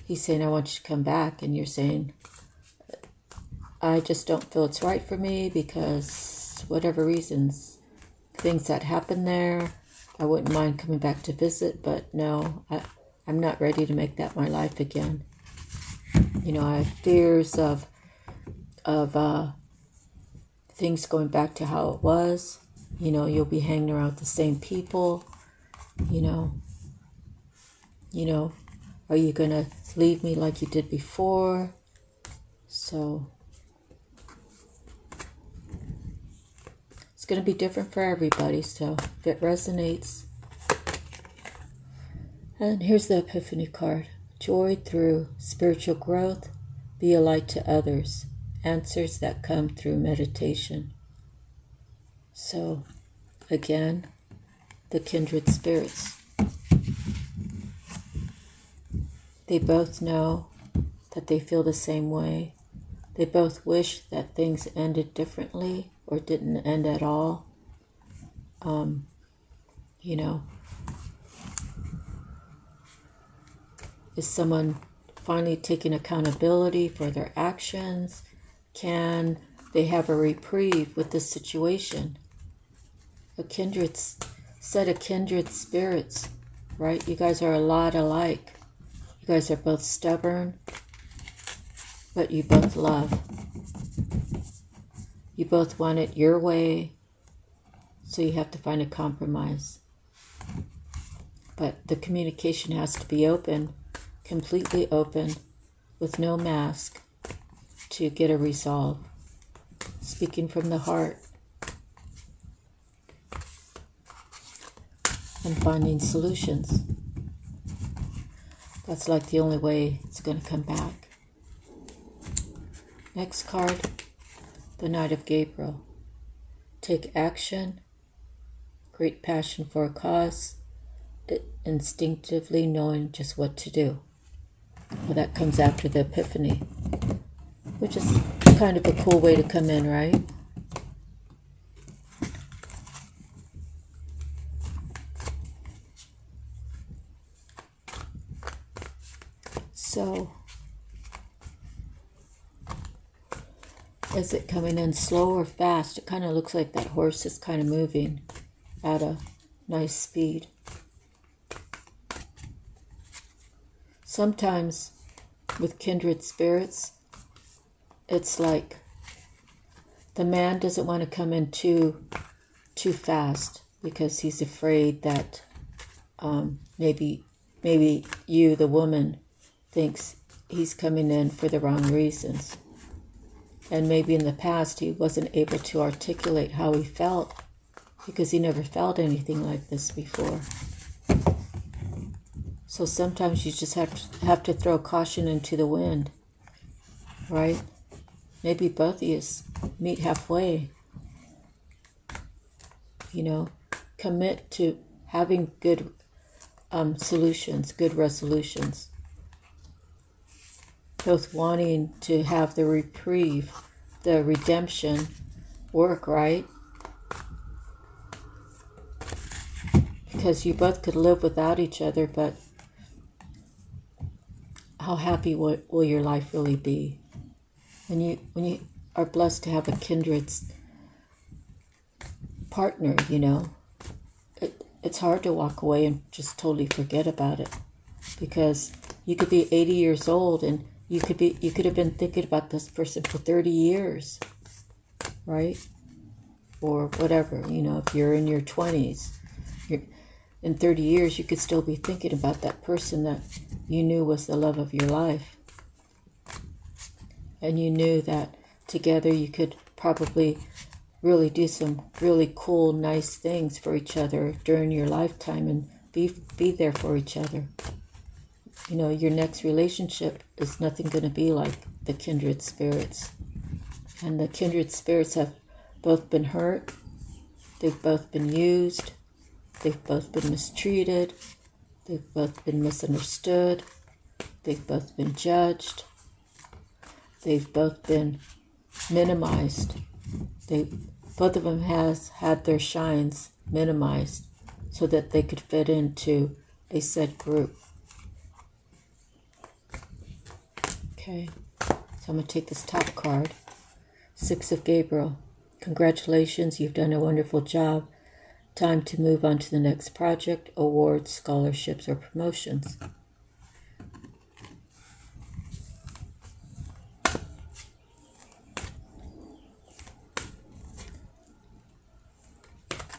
he's saying, I want you to come back. And you're saying, I just don't feel it's right for me because whatever reasons, things that happen there, I wouldn't mind coming back to visit, but no, I'm not ready to make that my life again. You know, I have fears of things going back to how it was. You know, you'll be hanging around with the same people. You know, are you going to leave me like you did before? So it's going to be different for everybody. So if it resonates. And here's the Epiphany card. Joy through spiritual growth. Be a light to others. Answers that come through meditation. So again, the kindred spirits. They both know that they feel the same way. They both wish that things ended differently or didn't end at all. You know, is someone finally taking accountability for their actions? Can they have a reprieve with this situation? A kindred set of kindred spirits, right? You guys are a lot alike. You guys are both stubborn, but you both love. You both want it your way, so you have to find a compromise. But the communication has to be open, completely open, with no mask, to get a resolve. Speaking from the heart and finding solutions. That's like the only way it's going to come back. Next card, the Knight of Gabriel. Take action, great passion for a cause, instinctively knowing just what to do. Well, that comes after the Epiphany, which is kind of a cool way to come in, right? So, is it coming in slow or fast? It kind of looks like that horse is kind of moving at a nice speed. Sometimes with kindred spirits, it's like the man doesn't want to come in too fast because he's afraid that maybe you, the woman, thinks he's coming in for the wrong reasons. And maybe in the past he wasn't able to articulate how he felt because he never felt anything like this before. So sometimes you just have to throw caution into the wind, right? Maybe both of you meet halfway. You know, commit to having good solutions, good resolutions. Both wanting to have the reprieve, the redemption work, right? Because you both could live without each other, but how happy will your life really be? When you are blessed to have a kindred partner, you know, it's hard to walk away and just totally forget about it, because you could be 80 years old and you could have been thinking about this person for 30 years, right? Or whatever, you know, if you're in your 20s, in 30 years you could still be thinking about that person that you knew was the love of your life. And you knew that together you could probably really do some really cool, nice things for each other during your lifetime and be there for each other. You know, your next relationship is nothing going to be like the kindred spirits. And the kindred spirits have both been hurt, they've both been used, they've both been mistreated, they've both been misunderstood, they've both been judged, they've both been minimized. Both of them has had their shines minimized so that they could fit into a set group. Okay, so I'm going to take this top card. Six of Gabriel. Congratulations, you've done a wonderful job. Time to move on to the next project, awards, scholarships, or promotions.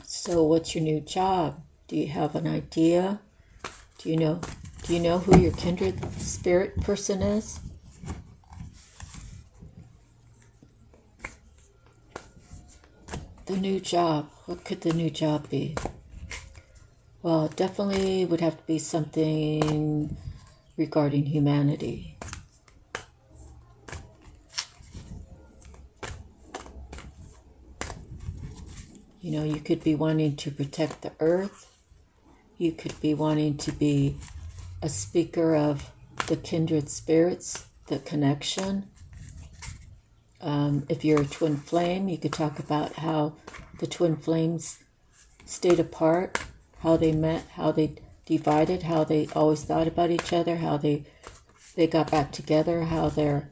So what's your new job? Do you have an idea? Do you know who your kindred spirit person is? The new job. What could the new job be? Well, it definitely would have to be something regarding humanity. You know, you could be wanting to protect the earth. You could be wanting to be a speaker of the kindred spirits, the connection. If you're a twin flame, you could talk about how the twin flames stayed apart, how they met, how they divided, how they always thought about each other, how they got back together, how their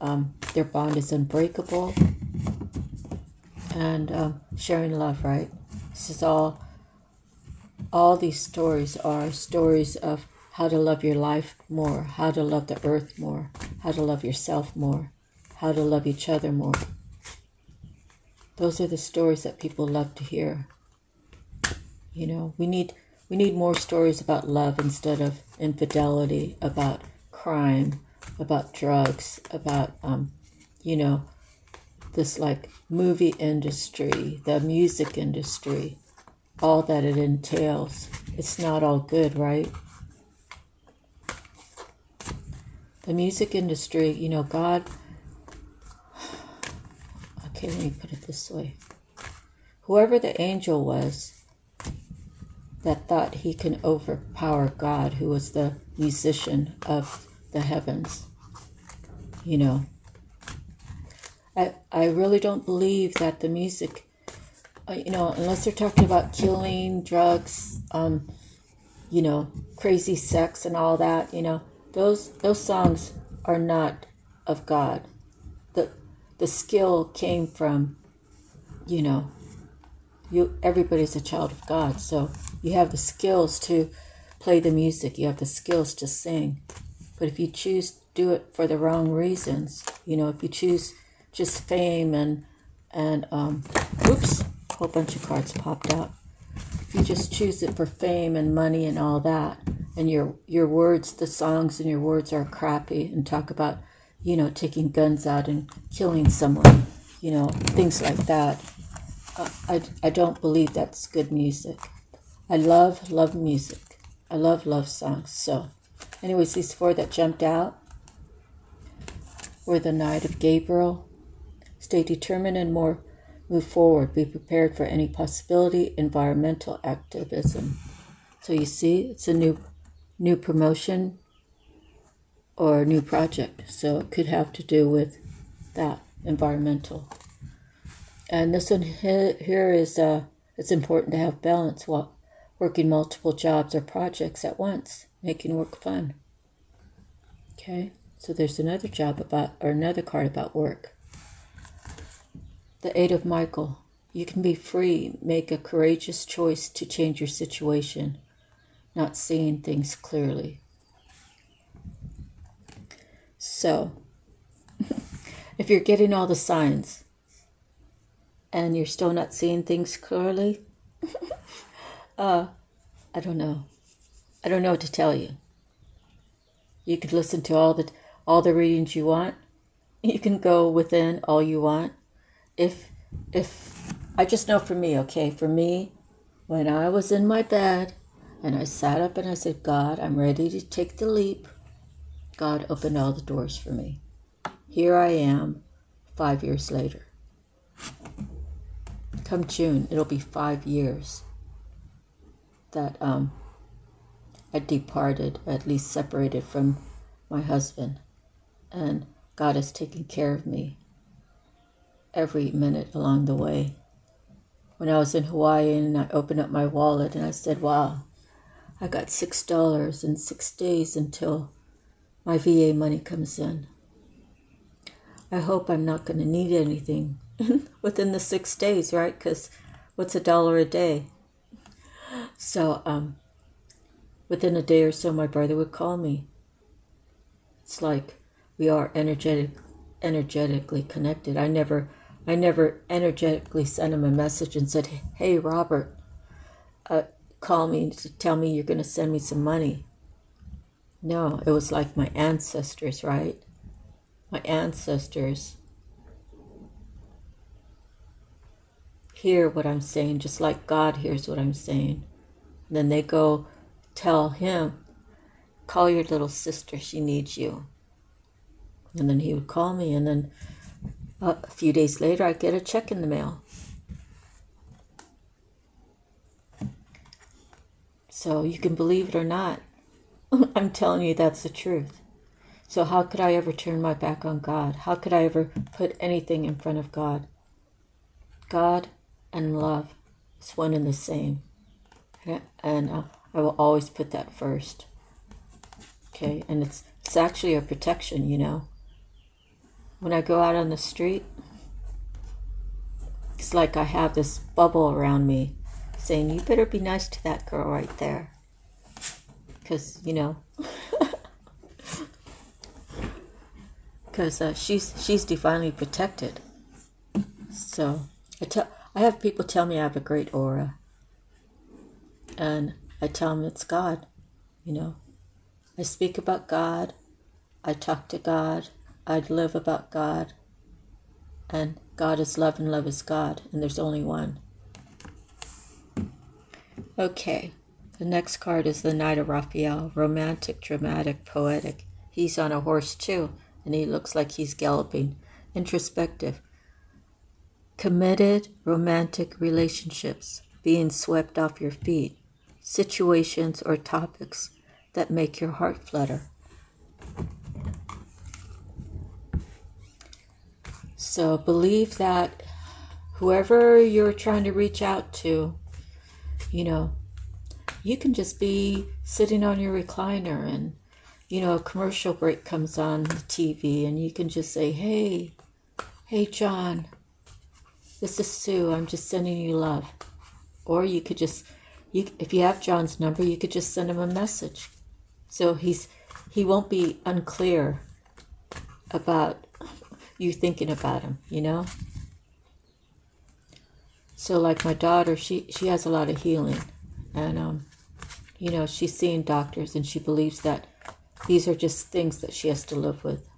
bond is unbreakable, and sharing love, right? This is all these stories are stories of how to love your life more, how to love the earth more, how to love yourself more, how to love each other more. Those are the stories that people love to hear. You know, we need more stories about love instead of infidelity, about crime, about drugs, about this like movie industry, the music industry, all that it entails. It's not all good, right? The music industry, you know, God, okay, let me put it this way. Whoever the angel was that thought he can overpower God, who was the musician of the heavens, you know, I really don't believe that the music, unless they're talking about killing, drugs, crazy sex and all that, those songs are not of God. The skill came from, everybody's a child of God, so you have the skills to play the music, you have the skills to sing. But if you choose to do it for the wrong reasons, if you choose just fame and oops, a whole bunch of cards popped out. If you just choose it for fame and money and all that, and your words, the songs and your words are crappy and talk about, taking guns out and killing someone, things like that. I don't believe that's good music. I love music. I love songs. So anyways, these four that jumped out were the Knight of Gabriel. Stay determined and move forward. Be prepared for any possibility. Environmental activism. So you see, it's a new promotion or a new project. So it could have to do with that, environmental. And this one here is, it's important to have balance while working multiple jobs or projects at once, making work fun. Okay, so there's another another card about work. The Eight of Michael. You can be free, make a courageous choice to change your situation, not seeing things clearly. So, if you're getting all the signs and you're still not seeing things clearly, I don't know. I don't know what to tell you. You could listen to all the readings you want. You can go within all you want. If I just know for me, okay, for me, when I was in my bed and I sat up and I said, God, I'm ready to take the leap, God opened all the doors for me. Here I am 5 years later. Come June, it'll be 5 years that I departed, at least separated from my husband. And God has taken care of me every minute along the way. When I was in Hawaii and I opened up my wallet and I said, wow, I got $6 in 6 days until my VA money comes in. I hope I'm not going to need anything within the 6 days, right? Because what's $1 a day? So within a day or so, my brother would call me. It's like we are energetically connected. I never energetically sent him a message and said, "Hey, Robert, call me to tell me you're going to send me some money." No, it was like my ancestors, right? My ancestors hear what I'm saying, just like God hears what I'm saying. And then they go tell him, "Call your little sister, she needs you." And then he would call me, and then a few days later, I'd get a check in the mail. So you can believe it or not, I'm telling you that's the truth. So how could I ever turn my back on God? How could I ever put anything in front of God? God and love is one and the same. And I will always put that first. Okay, and it's actually a protection, you know. When I go out on the street, it's like I have this bubble around me saying, "You better be nice to that girl right there." Because, you know, because she's divinely protected. So I have people tell me I have a great aura. And I tell them it's God, you know. I speak about God. I talk to God. I live about God. And God is love and love is God. And there's only one. Okay. The next card is the Knight of Raphael. Romantic, dramatic, poetic. He's on a horse too. And he looks like he's galloping. Introspective. Committed, romantic relationships. Being swept off your feet. Situations or topics that make your heart flutter. So believe that whoever you're trying to reach out to, you know, you can just be sitting on your recliner and, you know, a commercial break comes on the TV and you can just say, hey John, this is Sue, I'm just sending you love. Or you could just, if you have John's number, you could just send him a message. So he won't be unclear about you thinking about him, you know? So like my daughter, she has a lot of healing. And, you know, she's seeing doctors and she believes that these are just things that she has to live with.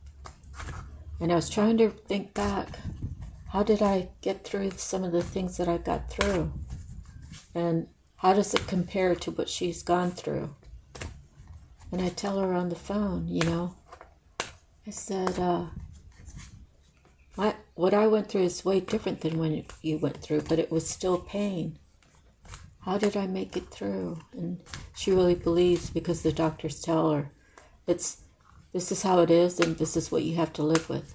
And I was trying to think back, how did I get through some of the things that I got through? And how does it compare to what she's gone through? And I tell her on the phone, you know, I said, what I went through is way different than when you went through, but it was still pain. How did I make it through? And she really believes, because the doctors tell her, this is how it is and this is what you have to live with.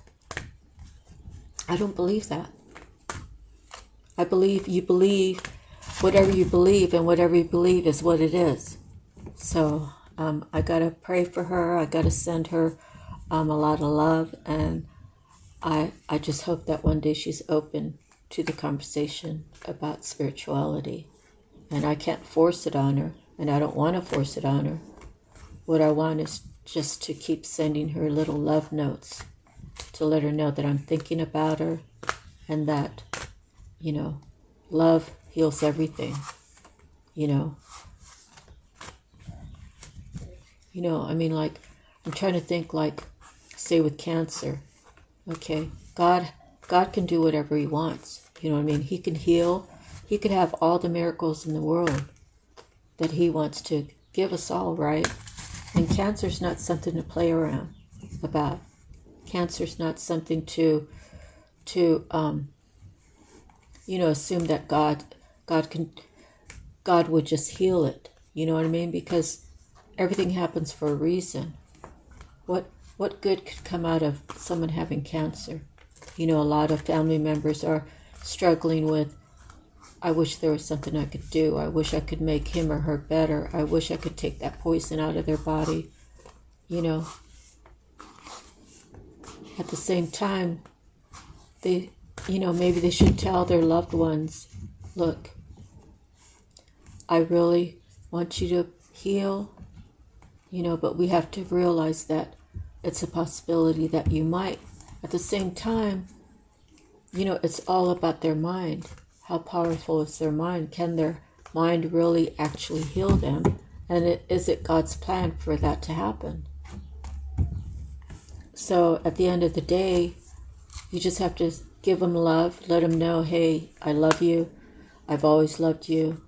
I don't believe that. I believe you believe whatever you believe, and whatever you believe is what it is. So I gotta pray for her. I gotta send her a lot of love, and I just hope that one day she's open to the conversation about spirituality. And I can't force it on her, and I don't want to force it on her. What I want is just to keep sending her little love notes to let her know that I'm thinking about her, and that, you know, love heals everything, you know. You know, I mean, like, I'm trying to think, like, say with cancer, okay, God can do whatever he wants, you know what I mean? He can heal, he could have all the miracles in the world that he wants to give us all, right? And cancer's not something to play around about. Cancer's not something to you know, assume that God would just heal it. You know what I mean? Because everything happens for a reason. What good could come out of someone having cancer? You know, a lot of family members are struggling with, I wish there was something I could do. I wish I could make him or her better. I wish I could take that poison out of their body. You know, at the same time, they, maybe they should tell their loved ones, look, I really want you to heal, but we have to realize that it's a possibility that you might. At the same time, it's all about their mind. How powerful is their mind? Can their mind really actually heal them? And is it God's plan for that to happen? So at the end of the day, you just have to give them love, let them know, hey, I love you. I've always loved you.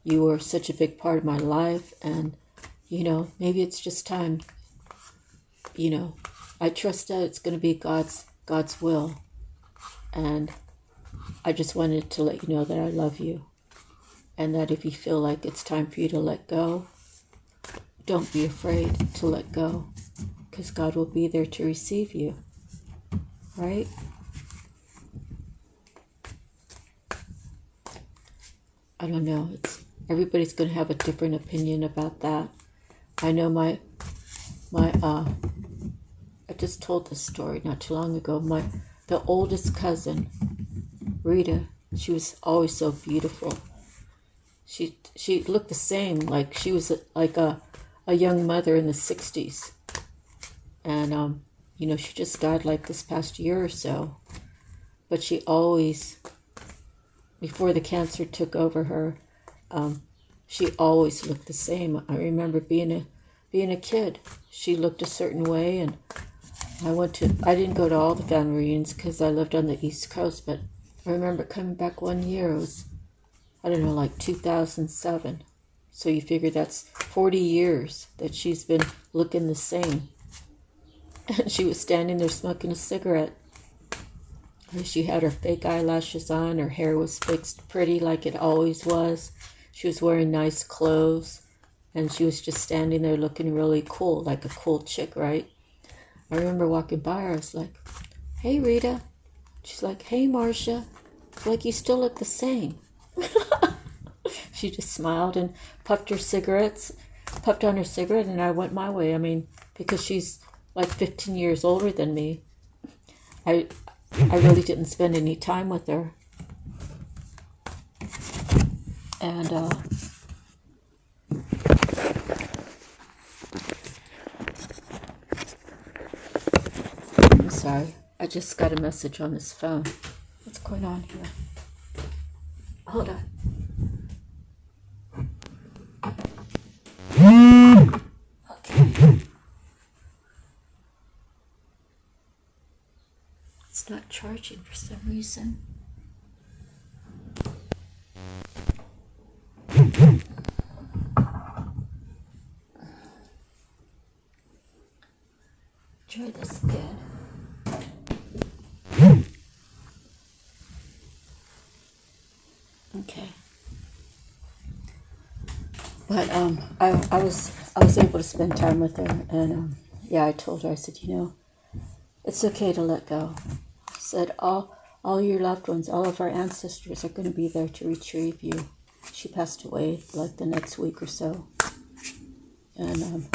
You were such a big part of my life. And, maybe it's just time. I trust that it's going to be God's will. And I just wanted to let you know that I love you. And that if you feel like it's time for you to let go, don't be afraid to let go. Because God will be there to receive you. Right? I don't know. Everybody's going to have a different opinion about that. I know I just told this story not too long ago. The oldest cousin, Rita, she was always so beautiful. She looked the same, like she was like a young mother in the 60s. And, she just died like this past year or so. But she always, before the cancer took over her, she always looked the same. I remember being a kid. She looked a certain way, and I didn't go to all the family reunions because I lived on the East Coast, but I remember coming back one year. It was, I don't know, like 2007. So you figure that's 40 years that she's been looking the same. And she was standing there smoking a cigarette. She had her fake eyelashes on. Her hair was fixed pretty like it always was. She was wearing nice clothes. And she was just standing there looking really cool, like a cool chick, right? I remember walking by her. I was like, hey, Rita. She's like, hey, Marcia. Like, you still look the same. She just smiled and puffed on her cigarette, and I went my way. I mean, because she's like 15 years older than me. I really didn't spend any time with her. And I'm sorry. I just got a message on this phone. What's going on here? Hold on. Okay. It's not charging for some reason. Try this again. Okay. But I was able to spend time with her, and I told her, I said, it's okay to let go. I said, all your loved ones, all of our ancestors are going to be there to retrieve you. She passed away like the next week or so. And,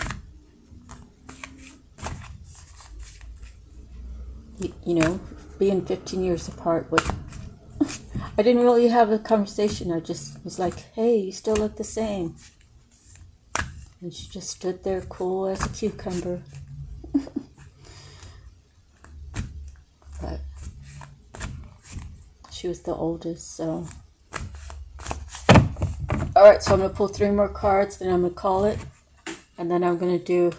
being 15 years apart, I didn't really have a conversation. I just was like, hey, you still look the same. And she just stood there cool as a cucumber. But she was the oldest, so. Alright, so I'm going to pull 3 more cards, then I'm going to call it. And then I'm going to do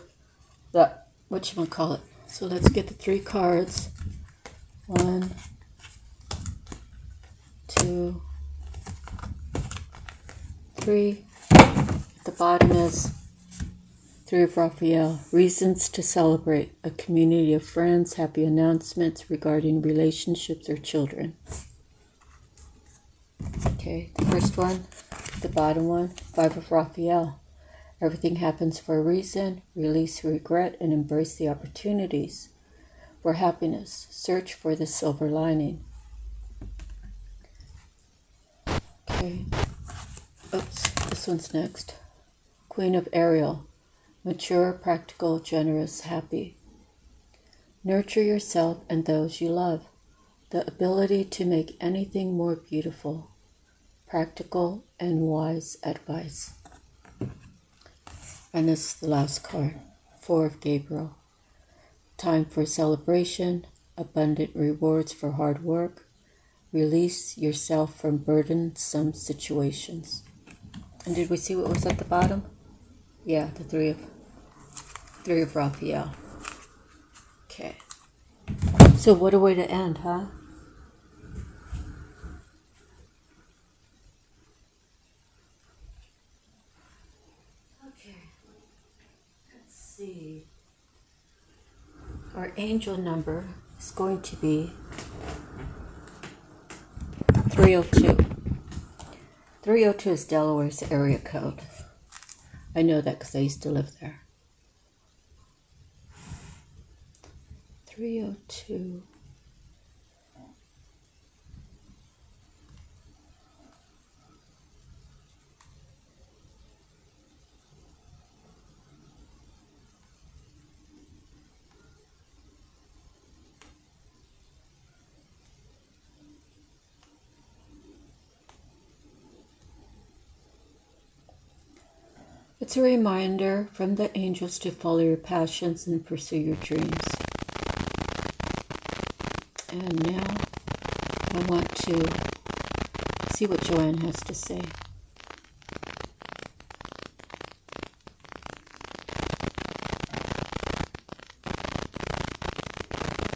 whatchamacallit. So let's get the 3 cards. 1, 2, 3. At the bottom is 3 of Raphael. Reasons to celebrate. A community of friends. Happy announcements regarding relationships or children. Okay, the first one, the bottom one, 5 of Raphael. Everything happens for a reason. Release regret and embrace the opportunities for happiness. Search for the silver lining. Okay. Oops, this one's next. Queen of Ariel. Mature, practical, generous, happy. Nurture yourself and those you love. The ability to make anything more beautiful. Practical and wise advice. And this is the last card. 4 of Gabriel. Time for celebration. Abundant rewards for hard work. Release yourself from burdensome situations. And did we see what was at the bottom? Yeah, the three of Raphael. Okay. So what a way to end, huh? Okay. Let's see. Our angel number is going to be 302. 302 is Delaware's area code. I know that because I used to live there. 302. It's a reminder from the angels to follow your passions and pursue your dreams. And now I want to see what Joanne has to say.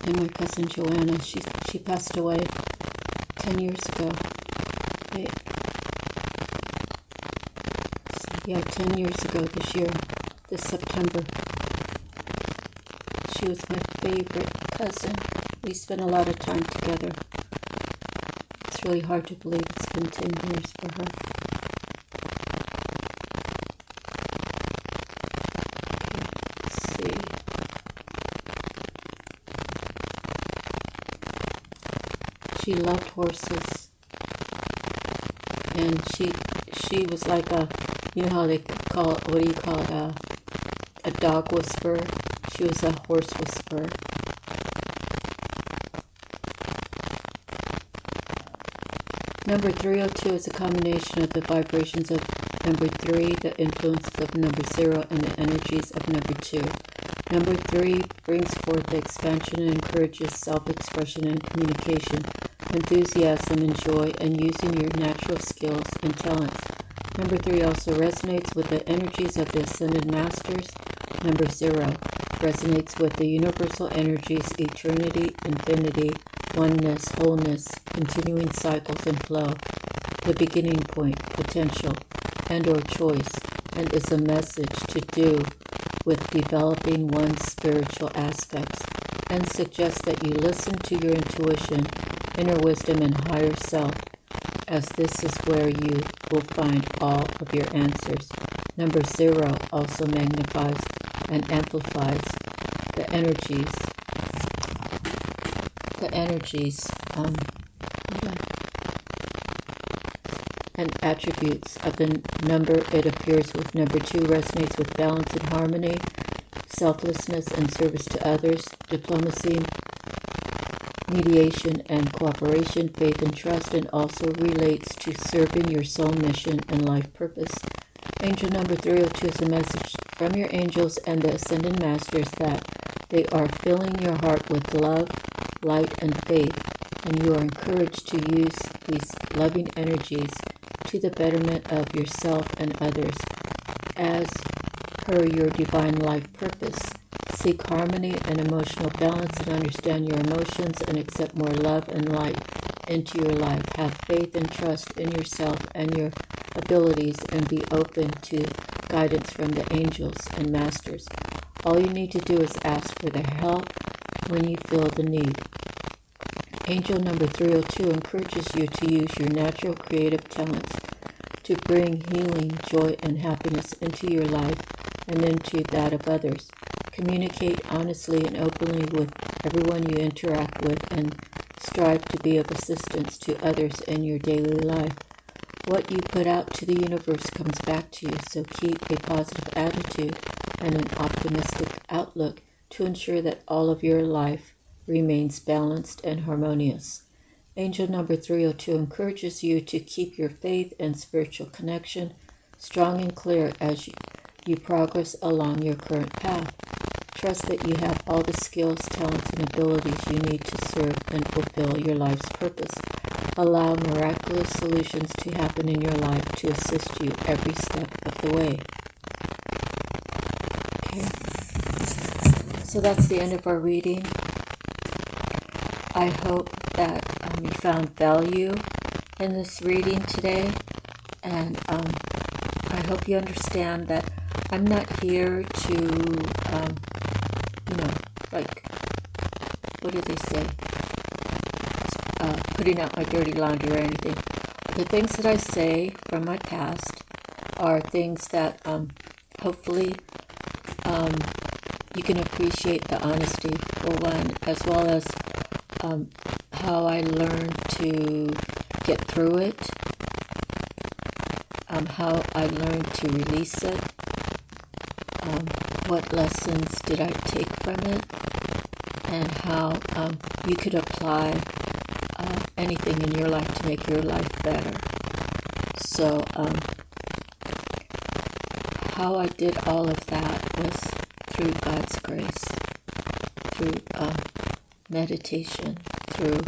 And my cousin Joanna, she passed away 10 years ago. Wait. Yeah, 10 years ago this year, this September. She was my favorite cousin. We spent a lot of time together. It's really hard to believe it's been 10 years for her. Let's see. She loved horses. And she was like a, you know how they call it, what do you call it, a dog whisperer? She was a horse whisperer. Number 302 is a combination of the vibrations of number 3, the influences of number 0, and the energies of number 2. Number 3 brings forth the expansion and encourages self-expression and communication, enthusiasm and joy, and using your natural skills and talents. Number 3 also resonates with the energies of the Ascended Masters. Number 0 resonates with the universal energies, eternity, infinity, oneness, wholeness, continuing cycles and flow, the beginning point, potential, and or choice, and is a message to do with developing one's spiritual aspects, and suggests that you listen to your intuition, inner wisdom, and higher self, as this is where you will find all of your answers. Number 0 also magnifies and amplifies the energies and attributes of the number it appears with. Number 2 resonates with balance and harmony, selflessness and service to others, diplomacy, mediation and cooperation, faith and trust, and also relates to serving your soul mission and life purpose. Angel number 302 is a message from your angels and the Ascended Masters that they are filling your heart with love, light, and faith, and you are encouraged to use these loving energies to the betterment of yourself and others as per your divine life purpose. Seek harmony and emotional balance and understand your emotions and accept more love and light into your life. Have faith and trust in yourself and your abilities and be open to guidance from the angels and masters. All you need to do is ask for their help when you feel the need. Angel number 302 encourages you to use your natural creative talents to bring healing, joy, and happiness into your life and into that of others. Communicate honestly and openly with everyone you interact with and strive to be of assistance to others in your daily life. What you put out to the universe comes back to you, so keep a positive attitude and an optimistic outlook to ensure that all of your life remains balanced and harmonious. Angel number 302 encourages you to keep your faith and spiritual connection strong and clear as you progress along your current path. Trust that you have all the skills, talents, and abilities you need to serve and fulfill your life's purpose. Allow miraculous solutions to happen in your life to assist you every step of the way. Okay, so that's the end of our reading. I hope that you found value in this reading today, and I hope you understand that I'm not here to, like, what do they say? Putting out my dirty laundry or anything. The things that I say from my past are things that hopefully you can appreciate the honesty, for one, as well as how I learned to get through it, how I learned to release it, what lessons did I take from it, and how you could apply anything in your life to make your life better. So how I did all of that was through God's grace, through meditation, through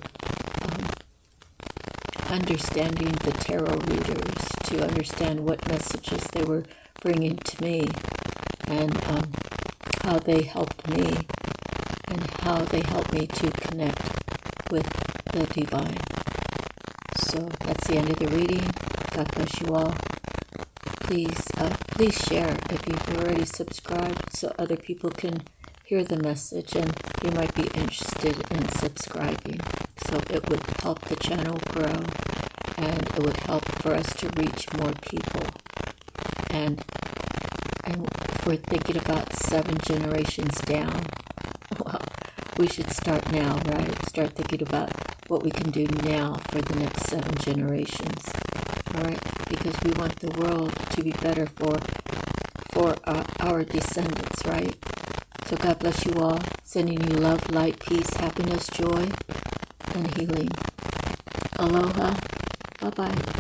understanding the tarot readers, to understand what messages they were bringing to me, and how they helped me, and how they helped me to connect with the divine. So that's the end of the reading. God bless you all. Please share if you've already subscribed, so other people can hear the message and you might be interested in subscribing. So it would help the channel grow, and it would help for us to reach more people. And if we're thinking about 7 generations down, well, we should start now, right? Start thinking about what we can do now for the next 7 generations. All right? Because we want the world to be better for our descendants, right? So God bless you all, sending you love, light, peace, happiness, joy, and healing. Aloha. Bye-bye.